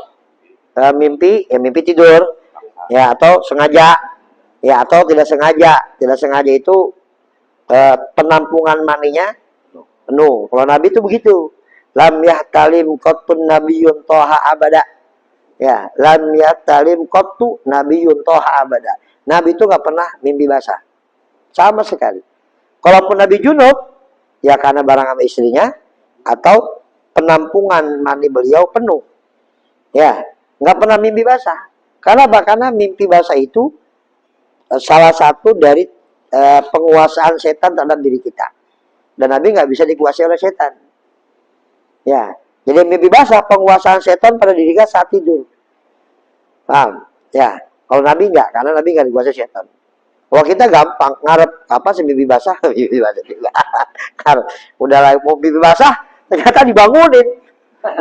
A: mimpi tidur. Ya, atau sengaja. Ya, atau tidak sengaja. Tidak sengaja itu penampungan maninya penuh. Kalau Nabi itu begitu. Lam yahtalim qattun nabiyyun toha abada. Ya, lam yahtalim qattu nabiyyun toha abada. Nabi itu nggak pernah mimpi basah. Sama sekali. Kalaupun Nabi junub, ya karena barang sama istrinya atau penampungan mani beliau penuh. Ya, nggak pernah mimpi basah. Karena apa? Karena mimpi basah itu salah satu dari penguasaan setan terhadap diri kita. Dan Nabi nggak bisa dikuasai oleh setan. Ya, Jadi mimpi basah penguasaan setan pada diri kita saat tidur. Paham? Ya. Kalau Nabi enggak, karena Nabi enggak dikuasai setan. Kalau kita gampang ngarep apa sih mimpi basah? Mimpi basah juga. Udah lah mau mimpi basah, ternyata dibangunin.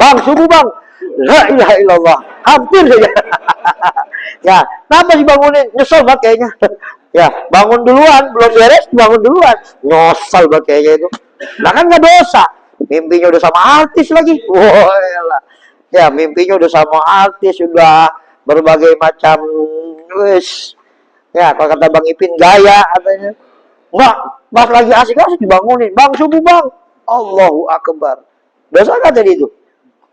A: Bang, subuh bang. La ilaha illallah. Hampir saja. Ya, kenapa dibangunin? Nyesel banget kayaknya. Ya, bangun duluan, belum beres, bangun duluan. Nyesel banget kayaknya itu. Nah kan nggak dosa. Mimpinya udah sama artis lagi. Wah, ya mimpinya udah sama artis, udah berbagai macam wis. Ya, kalau kata Bang Ipin gaya katanya. Enggak, pas lagi asik-asik dibangunin. Bang, subuh bang. Allahu Akbar. Dosa nggak tadi itu?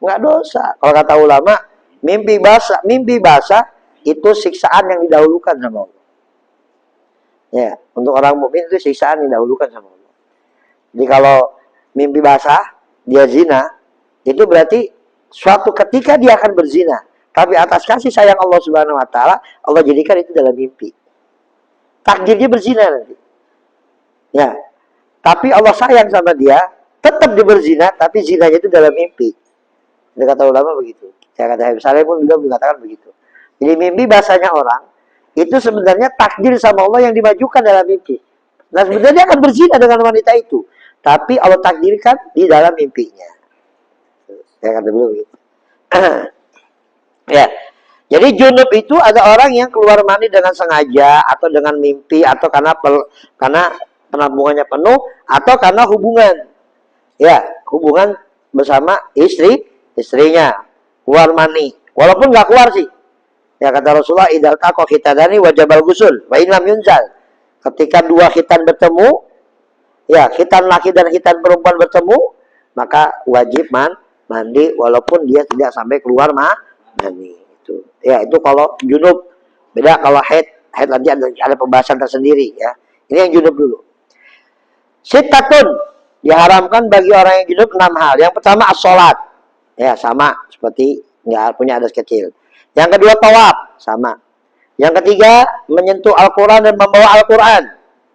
A: Nggak dosa. Kalau kata ulama, mimpi basah itu siksaan yang didahulukan sama Allah. Ya, untuk orang mukmin itu siksaan yang didahulukan sama Allah. Jadi kalau mimpi basah, dia zina, itu berarti suatu ketika dia akan berzina. Tapi atas kasih sayang Allah Subhanahu wa taala, Allah jadikan itu dalam mimpi. Takdirnya berzina nanti. Ya. Tapi Allah sayang sama dia, tetap dia berzina, tapi zinanya itu dalam mimpi. Itu kata ulama begitu. Saya kata Habib Saleh pun juga mengatakan begitu. Jadi mimpi bahasanya orang, itu sebenarnya takdir sama Allah yang dimajukan dalam mimpi. Nah sebenarnya dia akan berzina dengan wanita itu. Tapi Allah takdirkan di dalam mimpinya. Saya kata dulu begitu. Ya. Jadi junub itu ada orang yang keluar mandi dengan sengaja atau dengan mimpi atau karena penampungannya penuh atau karena hubungan. Ya, hubungan bersama istrinya keluar mani. Walaupun nggak keluar sih. Ya kata Rasulullah idal taqa khitadani wajibal ghusl wa in lam yunzal. Ketika dua khitan bertemu, ya khitan laki dan khitan perempuan bertemu, maka wajib mandi walaupun dia tidak sampai keluar mani. Itu. Ya, itu kalau junub. Beda kalau haid nanti ada pembahasan tersendiri ya. Ini yang junub dulu. Sittatun diharamkan bagi orang yang junub 6 hal. Yang pertama as-sholat. Ya, sama seperti nggak punya adas kecil. Yang kedua tawaf, sama. Yang ketiga menyentuh Al-Qur'an dan membawa Al-Qur'an.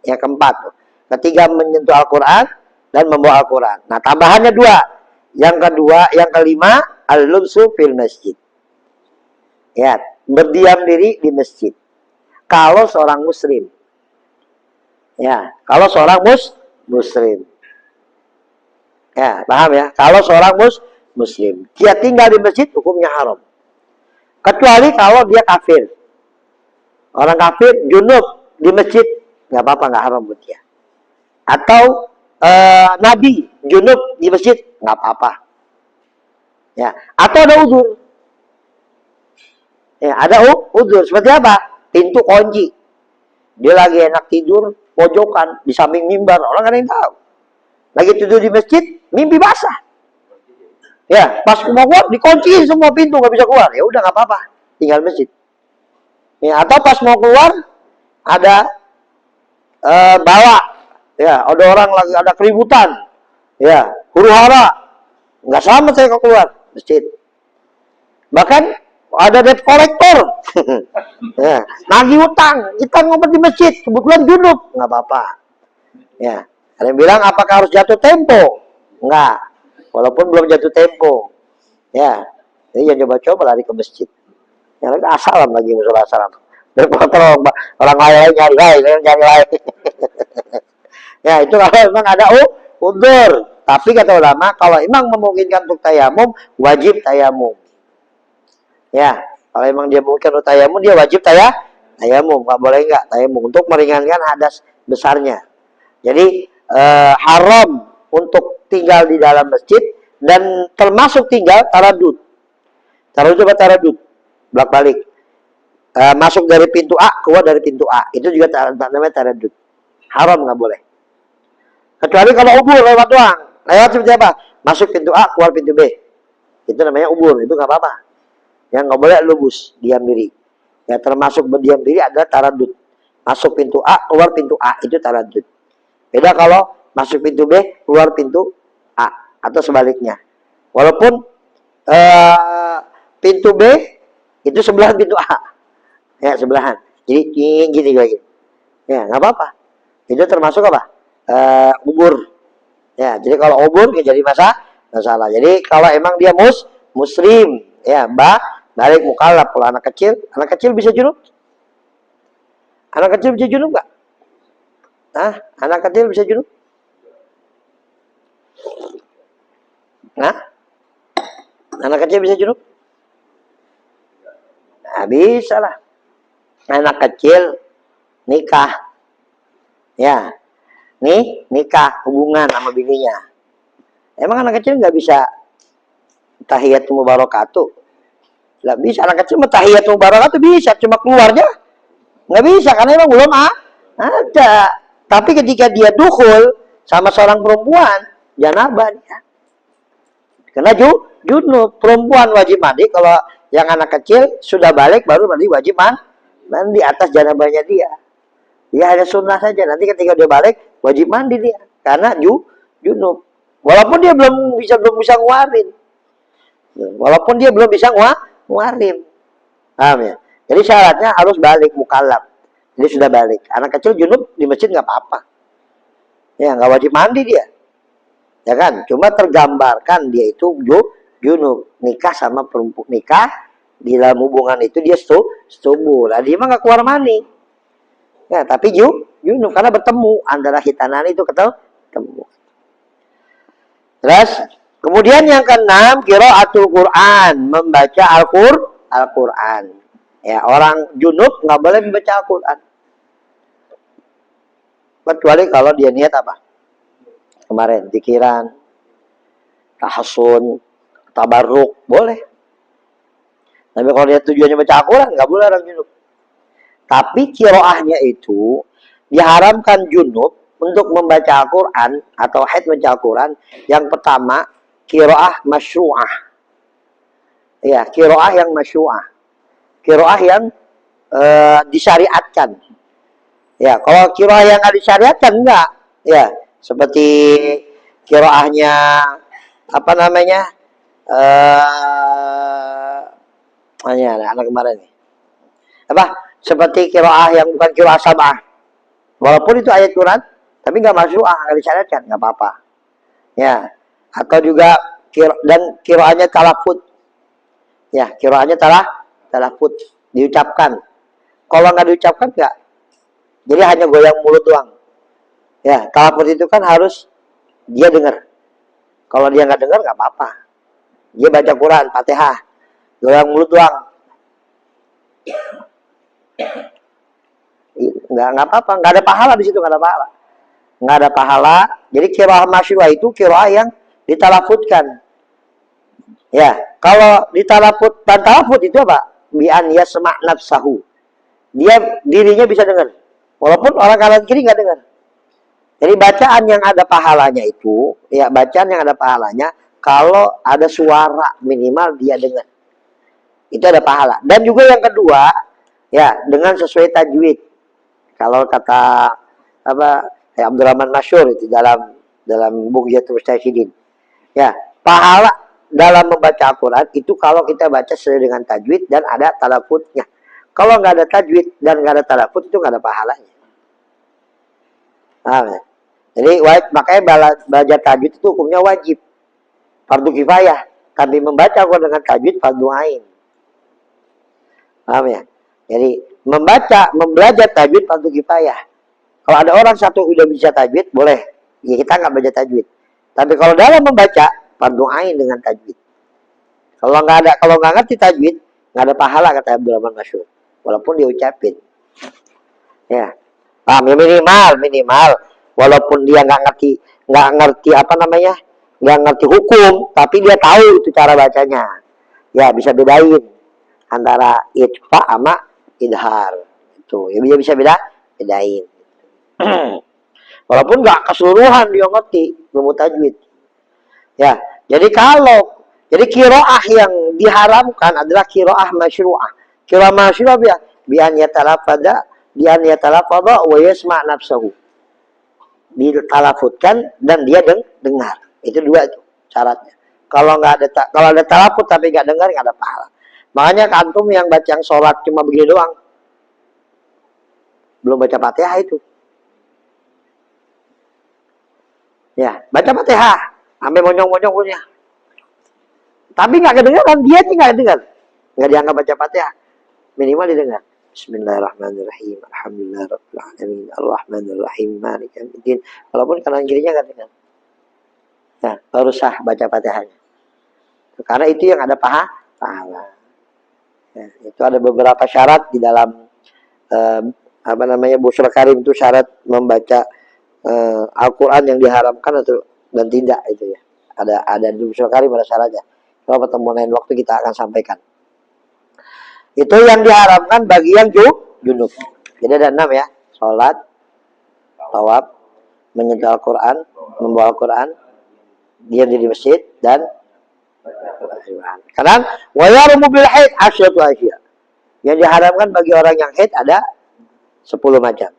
A: Yang keempat. Ketiga menyentuh Al-Qur'an dan membawa Al-Qur'an. Nah, tambahannya 2. Yang kelima al-lubsu fil masjid. Ya, berdiam diri di masjid. Kalau seorang muslim. Ya, kalau seorang muslim. Ya, paham ya? Kalau seorang muslim, dia tinggal di masjid hukumnya haram. Kecuali kalau dia kafir. Orang kafir junub di masjid nggak apa-apa, nggak haram buat dia. Atau nabi junub di masjid nggak apa-apa. Ya, atau ada uzur. Ya, ada uzur seperti apa? Pintu kunci. Dia lagi enak tidur pojokan di samping mimbar, orang nggak ada yang tahu. Lagi tidur di masjid, mimpi basah. Ya, pas mau keluar dikunci semua pintu, nggak bisa keluar. Ya udah nggak apa-apa, tinggal masjid. Ya, atau pas mau keluar ada bawa, ya ada orang lagi ada keributan, ya huru hara, nggak selamat saya kalau keluar masjid. Bahkan ada debt collector, ya, nagih utang, kita ngumpet di masjid, kebetulan junub, nggak apa-apa. Ya, ada yang bilang apakah harus jatuh tempo? Enggak. Walaupun belum jatuh tempo, ya, jadi jangan coba-coba lari ke masjid. Yang lagi assalam lagi musuh assalam. Berpotong orang lain nyari lain. Ya itu kalau memang ada udzur. Tapi kata ulama kalau memang memungkinkan untuk tayamum, wajib tayamum. Ya, kalau memang dia memungkinkan untuk tayamum, dia wajib tayamum. Nggak boleh nggak tayamum untuk meringankan hadas besarnya. Jadi haram untuk tinggal di dalam masjid dan termasuk tinggal taradud. Taradud bolak-balik. Masuk dari pintu A, keluar dari pintu A. Itu juga namanya taradud. Haram nggak boleh. Kecuali kalau ubur lewat doang. Lewat seperti apa? Masuk pintu A, keluar pintu B. Itu namanya ubur, itu nggak apa-apa. Yang nggak boleh lubus, diam diri. Ya termasuk berdiam diri adalah taradud. Masuk pintu A, keluar pintu A, itu taradud. Beda kalau masuk pintu B, keluar pintu A, atau sebaliknya. Walaupun pintu B itu sebelahan pintu A, ya sebelahan. Jadi gini lagi, ya nggak apa-apa. Itu termasuk apa? Ubur. Ya, jadi kalau ubur ya jadi nggak salah. Jadi kalau emang dia muslim, ya balik mukallaf. Kalau anak kecil bisa junub? Anak kecil bisa junub nggak? Nah, anak kecil bisa junub? Nah, anak kecil bisa junub? Nah, bisa lah. Anak kecil nikah, ya, nikah hubungan sama bininya. Emang anak kecil nggak bisa tahiyatul mubarakatuh? Nggak bisa. Anak kecil tahiyatul mubarakatuh bisa, cuma keluarnya nggak bisa karena emang belum ada. Tapi ketika dia dukhul sama seorang perempuan, janabah dia. Karena junub, perempuan wajib mandi. Kalau yang anak kecil sudah balik baru wajib mandi atas janabahnya dia. Dia hanya sunnah saja. Nanti ketika dia balik wajib mandi dia karena junub. Walaupun dia belum bisa nguarin. Walaupun dia belum bisa nguarin. Paham ya? Jadi syaratnya harus balik mukallaf. Jadi sudah balik. Anak kecil junub di masjid nggak apa-apa. Ya, nggak wajib mandi dia. Ya kan? Cuma tergambarkan dia itu junub, nikah sama perempuan, nikah di dalam hubungan itu dia setubuh. Lah dia mah nggak keluar mani. Ya, tapi junub karena bertemu antara khitanan itu ketemu. Terus kemudian yang keenam, qiraatul Quran, membaca Al-Quran. Ya, orang junub nggak boleh membaca Al-Quran. Kecuali kalau dia niat apa? Kemarin pikiran, tahassun, tabarruk, boleh. Tapi kalau dia tujuannya baca Al-Quran, nggak boleh orang junub. Tapi qiraahnya itu diharamkan junub untuk membaca Al-Quran atau haid membaca Al-Quran. Yang pertama, qiraah masyru'ah. Ya, qiraah yang masyru'ah. Qiraah yang disyariatkan. Ya, kalau qiraah yang nggak disyariatkan enggak. Ya, seperti qiraahnya apa namanya? Anak kemarin nih. Apa? Seperti qiraah yang bukan qiraah sab'ah. Walaupun itu ayat Quran, tapi nggak masyru'ah, nggak disyariatkan, nggak apa-apa. Ya, atau juga dan qiraahnya talafut. Ya, qiraahnya talafut diucapkan. Kalau nggak diucapkan nggak. Jadi hanya goyang mulut doang. Ya, talafut itu kan harus dia dengar. Kalau dia nggak dengar nggak apa-apa. Dia baca Quran, Fatihah, goyang mulut doang. Nggak apa-apa, nggak ada pahala di situ, nggak ada pahala. Jadi qiraah masyru'ah itu qiraah yang ditalafutkan. Ya, kalau ditalafut dan talafut itu apa? Bi an yasma' nafsahu. Dia dirinya bisa dengar. Walaupun orang kanan kiri nggak dengar. Jadi bacaan yang ada pahalanya itu, ya bacaan yang ada pahalanya kalau ada suara minimal dia dengar. Itu ada pahala. Dan juga yang kedua, ya dengan sesuai tajwid. Kalau kata apa Abdurrahman Masyur itu dalam Bughyatul Mustahsyidin. Ya, pahala dalam membaca Al-Quran itu kalau kita baca sesuai dengan tajwid dan ada talafutnya. Kalau nggak ada tajwid dan nggak ada talafut itu nggak ada pahalanya. Nah, jadi makanya belajar tajwid itu hukumnya wajib, fardu kifayah. Tapi membaca Al-Quran dengan tajwid fardu ain. Paham ya? Jadi membelajar tajwid fardu kifayah. Kalau ada orang satu udah bisa tajwid boleh, ya kita nggak baca tajwid. Tapi kalau dalam membaca fardu ain dengan tajwid. Kalau nggak ngerti tajwid nggak ada pahala kata Abdurrahman Masyur. Walaupun diucapin. Ya. Paham ya, minimal walaupun dia nggak ngerti apa namanya? Nggak ngerti hukum, tapi dia tahu itu cara bacanya. Ya, bisa bedain antara ikhfa sama idhar. Itu. Ya bisa bedain. Walaupun nggak keseluruhan dia ngerti ilmu tajwid. Ya, jadi qiraah yang diharamkan adalah qiraah masyru'ah. Qiraah masyru'ah bi an yatalafadha wa yasma' nafsahu. Ditalafutkan dan dia dengar. Itu dua itu syaratnya. Kalau ada talafut tapi nggak dengar nggak ada pahala. Makanya antum yang baca yang sholat cuma begini doang, belum baca Fatihah itu. Ya, baca Fatihah sampai monyong-monyong punya. Tapi nggak kedengaran, dia sih nggak dengar. Nggak dianggap baca Fatihah. Minimal didengar. Bismillahirrahmanirrahim. Alhamdulillahirabbil alamin. Arrahmanirrahim. Maliki yaumiddin. Walaupun kanan kirinya nggak dengar. Ya, baru sah baca Fatihahnya. Karena itu yang ada pahala. Ya, itu ada beberapa syarat di dalam Busyra Karim itu syarat membaca Al-Quran yang diharamkan atau dan tidak itu ya. Ada di Busyra Karim ada syaratnya. Kalau pertemuan lain waktu kita akan sampaikan. Itu yang diharamkan bagi yang junub. Jadi ada 6 ya. Sholat, tawaf, menyentuh Al-Quran, membawa Al-Quran, diam di masjid, dan karena wayarumu bil haid asyatu asya. Yang diharamkan bagi orang yang haid ada 10 macam.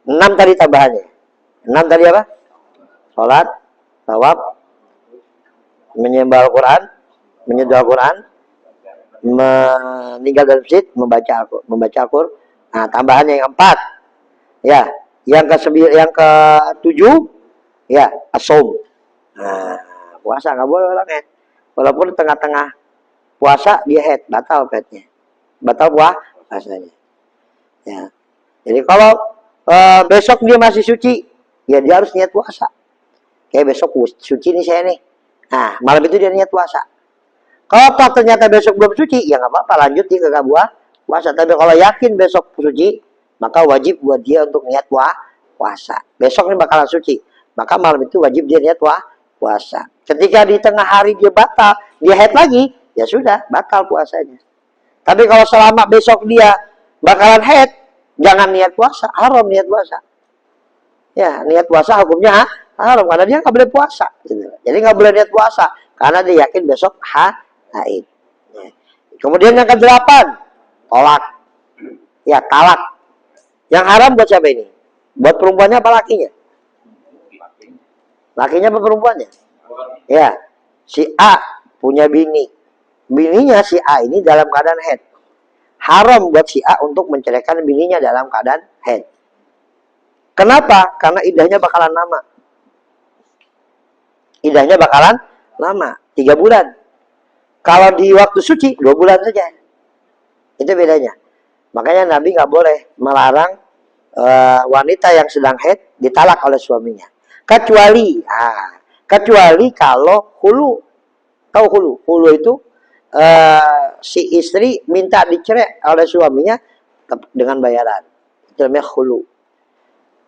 A: 6 tadi tambahannya. 6 tadi apa? Sholat, tawaf, menyembah Al-Quran, menyentuh Al-Quran, meninggal dalam masjid, membaca Al-Quran. Nah, tambahannya yang 4. Ya, yang ke-7 ya, as-shaum. Nah, puasa nggak boleh orang head. Walaupun tengah-tengah puasa dia head, batal headnya. Batal puasanya. Ya. Jadi kalau besok dia masih suci, ya dia harus niat puasa. Kayak besok suci nih saya nih. Nah, malam itu dia niat puasa. Kalau ternyata besok belum suci, ya nggak apa-apa, lanjut dia ke puasa. Tapi kalau yakin besok suci, maka wajib buat dia untuk niat puasa. Besok ini bakalan suci, maka malam itu wajib dia niat puasa. Ketika di tengah hari dia batal, dia haid lagi, ya sudah, batal puasanya. Tapi kalau selama besok dia bakalan haid, jangan niat puasa, haram niat puasa. Ya, niat puasa hukumnya haram, karena dia nggak boleh puasa. Gitu. Jadi nggak boleh niat puasa, karena dia yakin besok haid. Ya. Kemudian yang ke-8, tolak. Ya, talak. Yang haram buat siapa ini? Buat perempuannya apa lakinya? Lakinya apa perempuannya? Ya, si A punya bini. Bininya si A ini dalam keadaan haid. Haram buat si A untuk menceraikan bininya dalam keadaan haid. Kenapa? Karena idahnya bakalan lama. Idahnya bakalan lama, 3 bulan. Kalau di waktu suci 2 bulan saja. Itu bedanya. Makanya Nabi nggak boleh melarang wanita yang sedang haid ditalak oleh suaminya. Kecuali kalau hulu. Tahu hulu? Hulu itu si istri minta dicerai oleh suaminya dengan bayaran. Itu namanya hulu.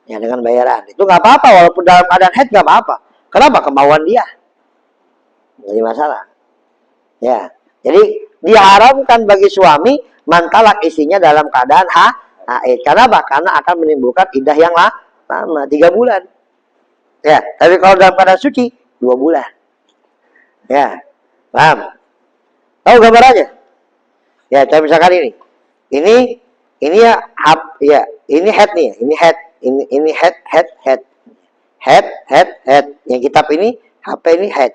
A: Ya, dengan bayaran. Itu nggak apa-apa, walaupun dalam keadaan haid nggak apa-apa. Kenapa? Kemauan dia. Jadi masalah. Ya, jadi diharamkan bagi suami mentalak istrinya dalam keadaan haid. Kenapa? Karena akan menimbulkan iddah yang lama, 3 bulan. Ya, tapi kalau dalam keadaan suci 2 bulan. Ya, paham? Tahu gambarannya? Ya, contoh misalkan ini. Ini ya, ini head nih, ini head. Ini head. Yang kitab ini, HP ini head.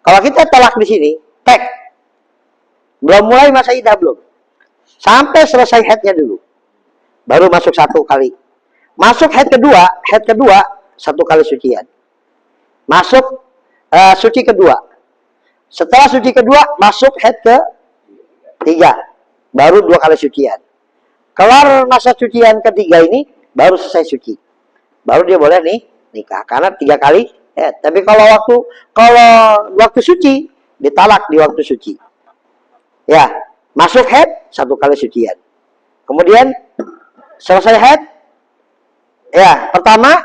A: Kalau kita talak di sini, tag. Belum mulai masa iddah belum. Sampai selesai headnya dulu. Baru masuk 1 kali. Masuk head kedua 1 kali sucian. Masuk suci kedua. Setelah suci kedua, masuk head ke-3. Baru 2 kali sucian. Kelar masa sucian ketiga ini, baru selesai suci. Baru dia boleh nikah. Karena 3 kali head. Tapi kalau waktu suci, ditalak di waktu suci. Ya, masuk head 1 kali sucian. Kemudian selesai head, ya pertama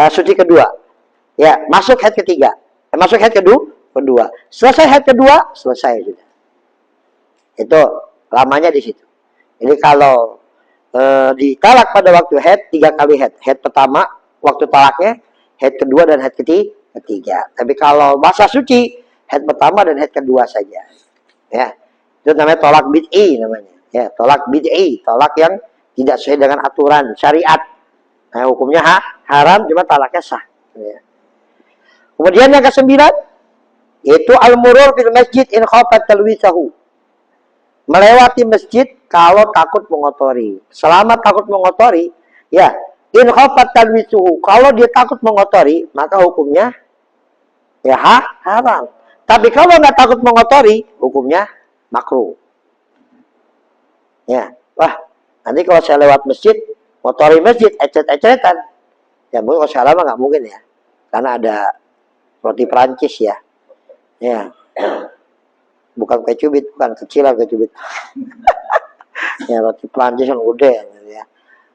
A: suci kedua. Ya, masuk head ketiga. Masuk head kedua. Selesai head kedua, selesai sudah. Itu lamanya di situ. Jadi kalau ditalak pada waktu head 3 kali head. Head pertama waktu talaknya, head kedua dan head ketiga. Tapi kalau masa suci, head pertama dan head kedua saja. Ya, itu namanya tolak bid'i namanya. Ya, tolak bid'i, tolak yang tidak sesuai dengan aturan syariat. Nah, hukumnya haram, cuma talaknya sah. Ya. Kemudian yang ke-9, yaitu al-murur fil masjid in khafat talwisahu. Melewati masjid kalau takut mengotori. Selama takut mengotori, ya, in khafat talwisuhu. Kalau dia takut mengotori, maka hukumnya ya haram. Tapi kalau nggak takut mengotori, hukumnya makruh. Ya, wah, nanti kalau saya lewat masjid, ngotori masjid, ecet-ecetan. Ya mungkin kalau sekarang mah nggak mungkin ya, karena ada roti Perancis ya. Ya, bukan kayak cubit, bukan kecilan kayak cubit. Ya roti Perancis yang gede ya.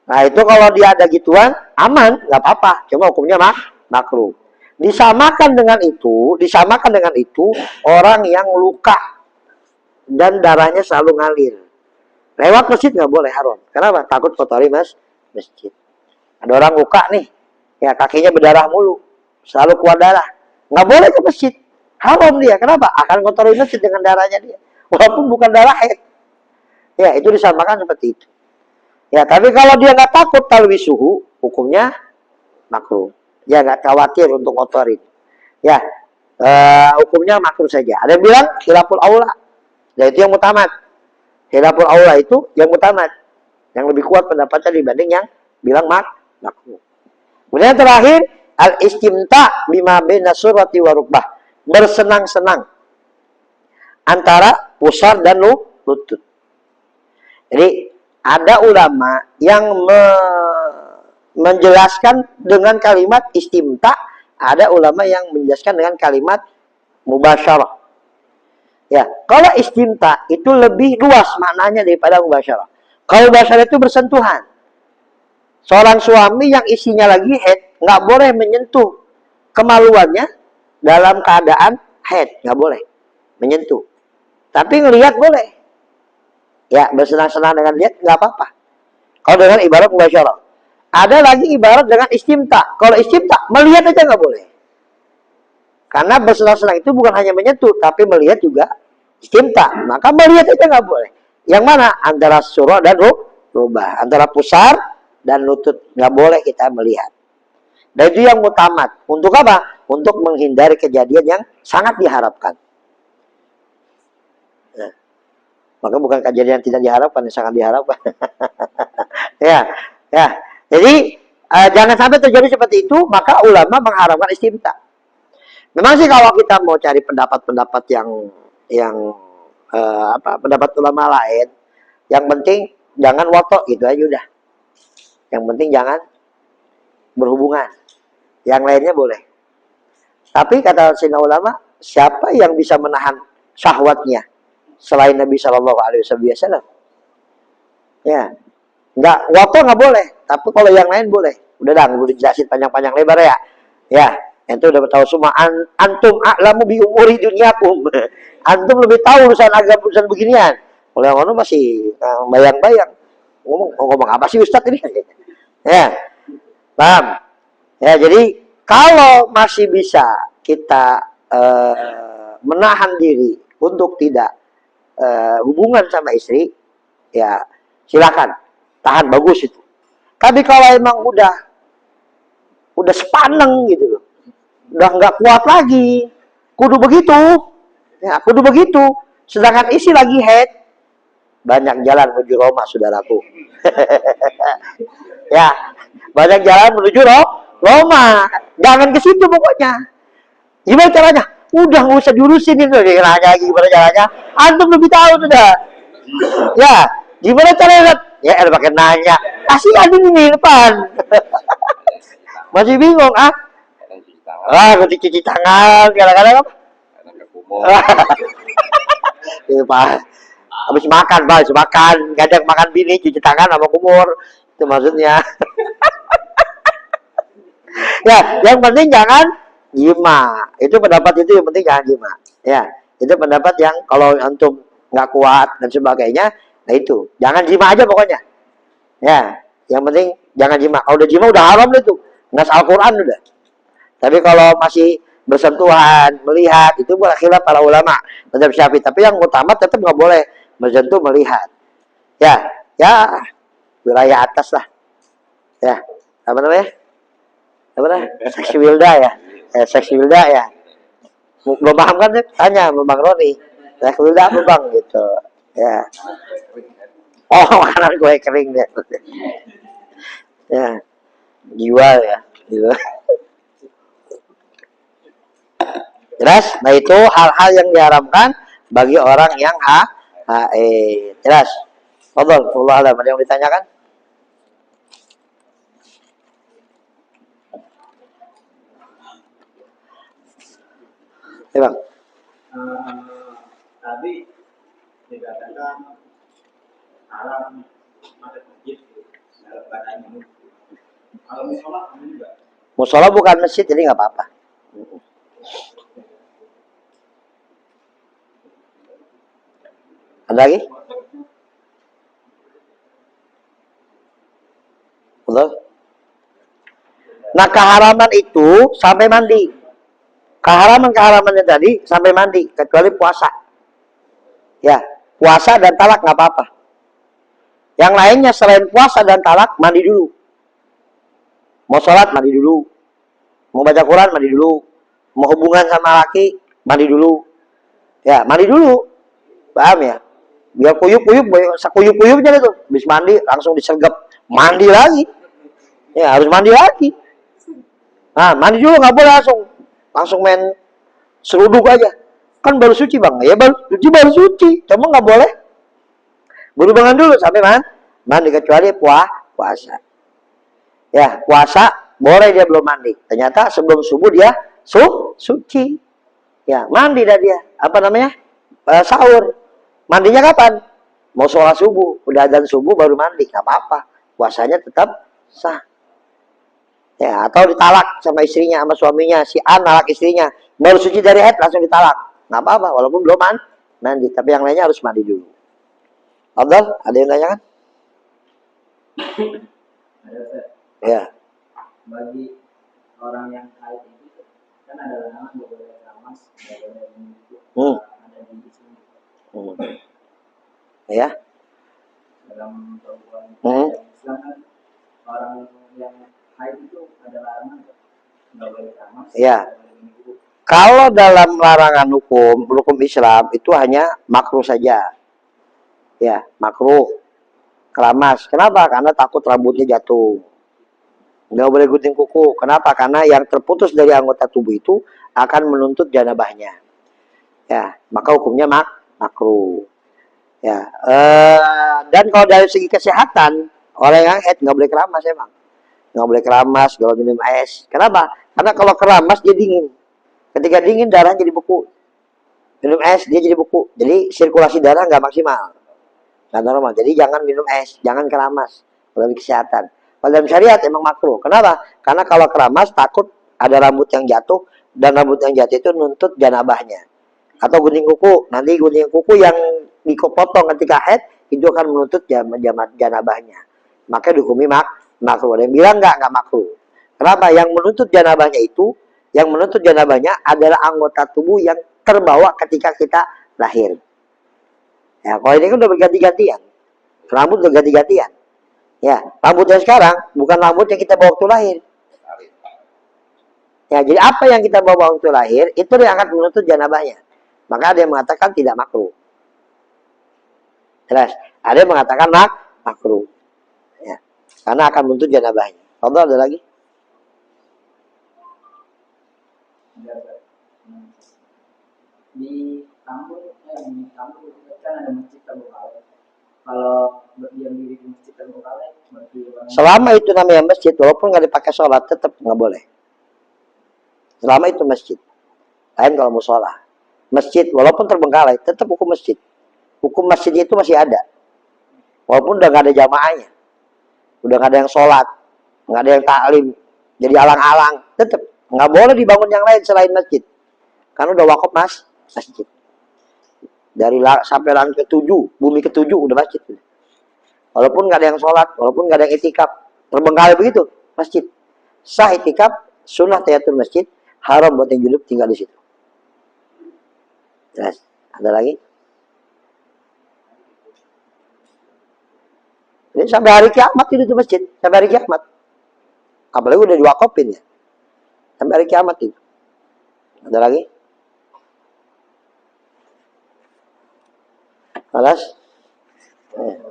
A: Nah itu kalau dia ada gituan aman, nggak apa-apa. Cuma hukumnya makruh. Disamakan dengan itu orang yang luka dan darahnya selalu ngalir. Lewat masjid nggak boleh, haram. Kenapa? Takut kotori masjid. Ada orang luka nih, ya kakinya berdarah mulu, selalu keluar darah. Nggak boleh ke masjid. Haram dia. Kenapa? Akan kotori masjid dengan darahnya dia. Walaupun bukan darah haid. Ya itu disamakan seperti itu. Ya tapi kalau dia nggak takut talwisuhu, hukumnya makruh. Ya nggak khawatir untuk kotorin. Ya hukumnya makruh saja. Ada yang bilang khilaful aula. Ya itu yang mutamat. Khilaful aula itu yang mutamat. Yang lebih kuat pendapatnya dibanding yang bilang makruh. Kemudian yang terakhir al-istimta bima baina surati wa rukbah. Bersenang-senang antara pusar dan lutut. Jadi ada ulama yang menjelaskan dengan kalimat istimta, ada ulama yang menjelaskan dengan kalimat mubasyarah. Ya, kalau istimta itu lebih luas maknanya daripada mubasyarah. Kalau mubasyarah itu bersentuhan. Seorang suami yang isinya lagi haid nggak boleh menyentuh kemaluannya dalam keadaan haid, nggak boleh menyentuh. Tapi ngelihat boleh. Ya, bersenang-senang dengan lihat nggak apa-apa. Kalau dengan ibarat mubasyarah. Ada lagi ibarat dengan istimta. Kalau istimta, melihat aja nggak boleh. Karena bersenang-senang itu bukan hanya menyentuh, tapi melihat juga istimta. Maka melihat aja nggak boleh. Yang mana? Antara surah dan rubah. Antara pusar dan lutut. Nggak boleh kita melihat. Dan itu yang mutamat. Untuk apa? Untuk menghindari kejadian yang sangat diharapkan. Nah, maka bukan kejadian yang tidak diharapkan, yang sangat diharapkan. Ya. Jadi jangan sampai terjadi seperti itu. Maka ulama mengharamkan istimta. Memang sih kalau kita mau cari pendapat-pendapat yang pendapat ulama lain, yang penting jangan wotok gitu aja udah. Yang penting jangan berhubungan. Yang lainnya boleh. Tapi kata sina ulama, siapa yang bisa menahan syahwatnya selain Nabi Shallallahu Alaihi Wasallam? Ya, nggak wotok nggak boleh. Tapi kalau yang lain boleh. Udah dah, udah dijelasin panjang-panjang lebar ya. Ya, itu udah tahu semua. Antum a'lamu bi umuri dunyakum. Antum lebih tahu urusan agama, urusan beginian. Oleh orang masih bayang-bayang. Ngomong apa sih Ustadz ini? Ya, paham? Ya, jadi kalau masih bisa kita menahan diri untuk tidak hubungan sama istri, ya silakan tahan, bagus itu. Tapi kalau emang udah sepaneng gitu loh, udah nggak kuat lagi, kudu begitu, ya kudu begitu. Sedangkan isi lagi haid, banyak jalan menuju Roma, saudaraku. Ya, banyak jalan menuju Roma. Jangan ke situ pokoknya. Gimana caranya? Udah nggak usah diurusin itu. Dia nanya lagi gimana caranya. Antum lebih tahu sudah. Ya, gimana caranya? Ya, pakai nanya. Kasih adin ini depan. Masih bingung ah? Cuci tangan, kadang-kadang apa? Pak, habis makan, Pak, habis makan. Kadang makan bini, cuci tangan sama kumur. Itu maksudnya. Ya, yang penting jangan jima. Itu pendapat itu yang penting jangan jima. Ya, itu pendapat yang kalau antum nggak kuat dan sebagainya, nah itu jangan jima aja pokoknya. Ya, yang penting jangan jima. Kalau udah jima udah haram itu, nas Al-Quran udah. Tapi kalau masih bersentuhan, melihat, itu boleh khilaf para ulama mazhab Syafi'i. Tapi yang utama tetap nggak boleh bersentuh melihat. Ya, wilayah atas lah. Ya, apa namanya? Seksi Wilda ya. Seksi Wilda ya. Belum paham kan? Tanya sama Bang Roni. Seksi Wilda apa Bang gitu. Ya. Oh, makanan kue kering deh. Ya. Jual ya. Gitu. Jelas? Nah itu hal-hal yang diharamkan bagi orang yang haid. Jelas? Fadhol, Allah alam. Ada yang ditanyakan? Ya bang.
B: Tadi dikatakan haram masuk masjid dalam keadaan ini. Kalau musola ini juga.
A: Musola bukan masjid, jadi nggak apa-apa. Ada lagi? Betul? Nah keharaman itu sampai mandi. Keharamannya tadi sampai mandi, kecuali puasa. Ya, puasa dan talak nggak apa-apa. Yang lainnya selain puasa dan talak, mandi dulu. Mau sholat, mandi dulu. Mau baca Quran, mandi dulu. Mau hubungan sama laki, mandi dulu. Ya, mandi dulu. Paham ya? Biar kuyup-kuyup, sekuyup-kuyupnya itu. Habis mandi, langsung disergap. Mandi lagi. Ya, harus mandi lagi. Nah, mandi dulu, nggak boleh langsung main seruduk aja. Kan baru suci bang. Ya baru suci. Cuma nggak boleh berhubungan dulu sampai mandi kecuali puasa. Ya, puasa boleh dia belum mandi. Ternyata sebelum subuh dia suci. Ya, mandi dah dia. Apa namanya? Sahur. Mandinya kapan? Mau sholat subuh. Udah adzan subuh baru mandi. Nggak apa-apa. Puasanya tetap sah. Ya, atau ditalak sama istrinya, sama suaminya. Si A nalak istrinya. Baru suci dari haid langsung ditalak. Nggak apa-apa. Walaupun belum mandi. Tapi yang lainnya harus mandi dulu. Abdul, ada yang nanya kan?
B: Ada Ustaz.
A: Ya.
B: Bagi orang yang haid itu kan ada larangan nggak boleh keramas, nggak boleh menyebut, ada di sini.
A: Ya.
B: Dalam perbuatan Islam kan orang yang haid itu ada larangan nggak boleh keramas.
A: Ya. Kalau dalam larangan hukum Islam itu hanya makruh saja. Ya, makruh. Keramas. Kenapa? Karena takut rambutnya jatuh. Nggak boleh gunting kuku. Kenapa? Karena yang terputus dari anggota tubuh itu akan menuntut janabahnya. Ya, maka hukumnya makruh. Ya, dan kalau dari segi kesehatan, orang yang haid nggak boleh keramas emang. Nggak boleh keramas, nggak boleh minum es. Kenapa? Karena kalau keramas dia dingin. Ketika dingin darah jadi beku. Minum es dia jadi beku. Jadi sirkulasi darah nggak maksimal. Nggak normal. Jadi jangan minum es, jangan keramas. Kalau kesehatan. Kalau dalam syariat emang makruh. Kenapa? Karena kalau keramas takut ada rambut yang jatuh dan rambut yang jatuh itu nuntut janabahnya. Atau gunting kuku. Nanti gunting kuku yang dipotong ketika haid itu akan menuntut janabahnya. Maka dihukumi makruh. Ada yang bilang nggak makruh. Kenapa? Yang menuntut janabahnya adalah anggota tubuh yang terbawa ketika kita lahir. Ya, kalau ini kan udah berganti-gantian. Rambut udah ganti-gantian. Ya, rambutnya sekarang bukan rambut yang kita bawa waktu lahir. Ya, jadi apa yang kita bawa waktu lahir itu yang akan menuntut janabahnya. Maka ada yang mengatakan tidak makruh. Jelas. Ada yang mengatakan makruh. Ya, karena akan menuntut janabahnya. Contoh ada lagi?
B: Di kampung kan ada masjid Terbengkalai. Kalau berdiam diri di masjid Terbengkalai,
A: selama itu namanya masjid, walaupun nggak dipakai sholat, tetap nggak boleh. Selama itu masjid. Lain kalau musola. Masjid, walaupun terbengkalai, tetap hukum masjid. Hukum masjid itu masih ada. Walaupun udah nggak ada jamaahnya. Udah nggak ada yang sholat. Nggak ada yang taklim. Jadi alang-alang. Tetap. Nggak boleh dibangun yang lain selain masjid. Karena udah wakaf masjid. Dari sampai langit ke-7, bumi ke-7 udah masjid. Walaupun nggak ada yang sholat, walaupun nggak ada yang itikaf, terbengkalai begitu, masjid. Sah itikaf, sunnah tahiyatul masjid, haram buat yang junub tinggal di situ. Jelas. Ada lagi? Ini sampai hari kiamat itu masjid, sampai hari kiamat. Apalagi udah diwakafin ya. Sampai hari kiamat itu. Ada lagi? Alas?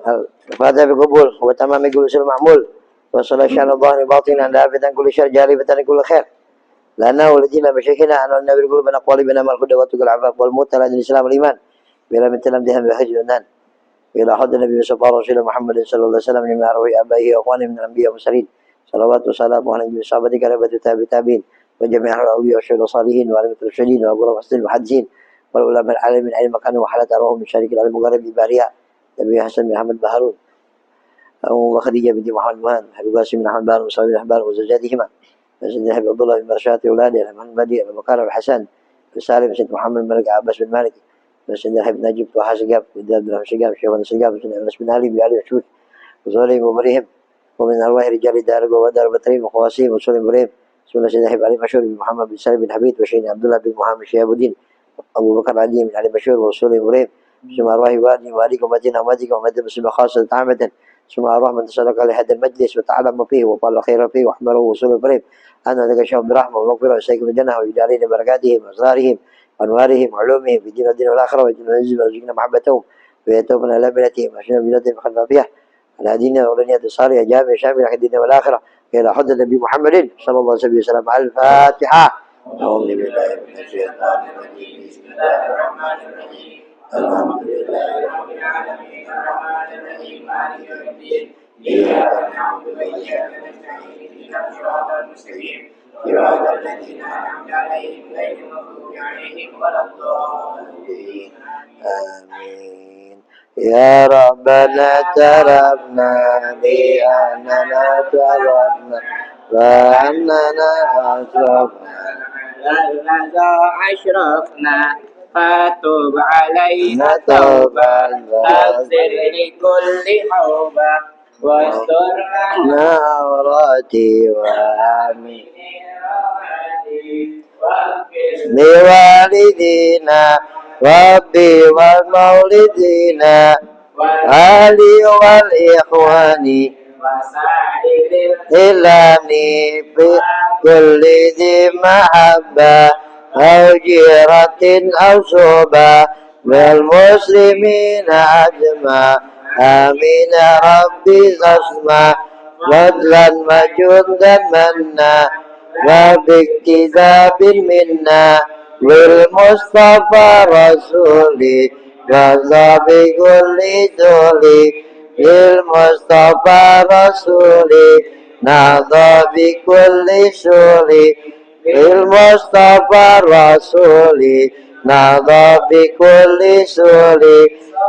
A: Al-Fatihah bikubul wa tamami usul ma'mul wa sallallahu alaihi wa sallam batinan dafitan kulli syar jari bitan kulli khair لنا ولدينا مشايخنا أن النبي قلوبنا قوالبنا ما الهدى واتقوا العفاف والموت على دين الإسلام والإيمان بلا من تلم دهم بحج ونان إلى حد النبي صلى الله عليه وسلم محمد صلى الله عليه وسلم لما روي آبائه وأخوانه من الأنبياء والمرسلين صلوات وسلام على النبي صحابة كرامة التابعين وجميع الأولياء والشهداء الصالحين وعلماء المرسلين وأبو حسن المحدثين والعلماء العالمين أي مكان وحالات أرواحهم من شريك العالم المغرب ببارية نبي حسن بن محمد بهارون وخديجة بنت محمد مهان أبي قاسم بن أحمد بهارون وصحابه بن أحبار وزوجاتهما سيدنا أبي عبد الله بن مرشاد أولاده محمد بديع بن بكر والحسن بن سالم سيدنا محمد الملك عباس بن مالك سيدنا ابن نجيب طه شقاب وداد بن شقاب شيخ بن شقاب سيدنا أنس بن علي بن مشهود وزولهم ومريهم ومن أرواح رجال دار ودار بطريم وخواسيم وسلم بريم سيدنا ابن علي مشهور بن محمد بن سالم بن حبيب وسيدنا عبد الله بن محمد شهاب الدين أبو بكر علي بن علي مشهور وسلم بريم ثم أرواح والدي وعليكم ومدينة ومدينة ومدينة مسلمة خاصة عامة ثم أرواح من تسلق لهذا المجلس وتعلم فيه وقال خير فيه وأحمله وسلم بريم أنا ذكرهم برحمة ومغفرة وسيكم الجنة ويجعلين بركاتهم وأسرارهم وأنوارهم وعلومهم في الدين والدين والآخرة ويجعلنا نجزم ورزقنا محبتهم ويتوبنا على بلتهم وعشنا بلادهم خلفا فيها على ديننا ولنية الصالحة جامع شامل في الدين والآخرة إلى حد النبي محمد صلى الله عليه وسلم على الفاتحة. أعوذ بالله من الشيطان الرجيم بسم الله الرحمن الرحيم الحمد لله رب العالمين الرحمن الرحيم مالك يوم الدين إياك نعبد وإياك نستعين اهدنا الصراط المستقيم صراط الذين أنعمت عليهم غير المغضوب عليهم ولا الضالين آمين. يا ربنا تربنا بأننا تربنا وأننا أشرفنا
B: أشرفنا فتوب علينا توبة تغفر لكل حوبة واستر عنا
A: عوراتي وآمين لوالدينا ربي والمولدين أهلي والإخوان إلاني بكل ذي محبة أو جيرة أو صوبة بالمسلمين أجمع آمين ربي اسمع فضلا وجودا منا وباكتساب منا بالمصطفى رسولي رضا بكل ذولي بالمصطفى رسولي نهضى بكل سولي بالمصطفى رسولي نهضى بكل سولي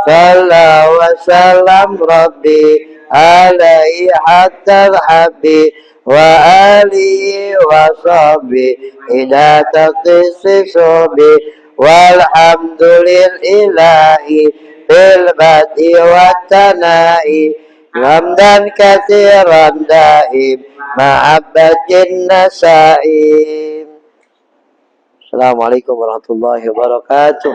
A: صلى وسلم ربي عليه حتى الحبي وآله وصحبه إلى تقص صوبي والحمد لله في البدء والثناء حمدا كثيرا دائم محبة النسائم. السلام عليكم ورحمة الله وبركاته.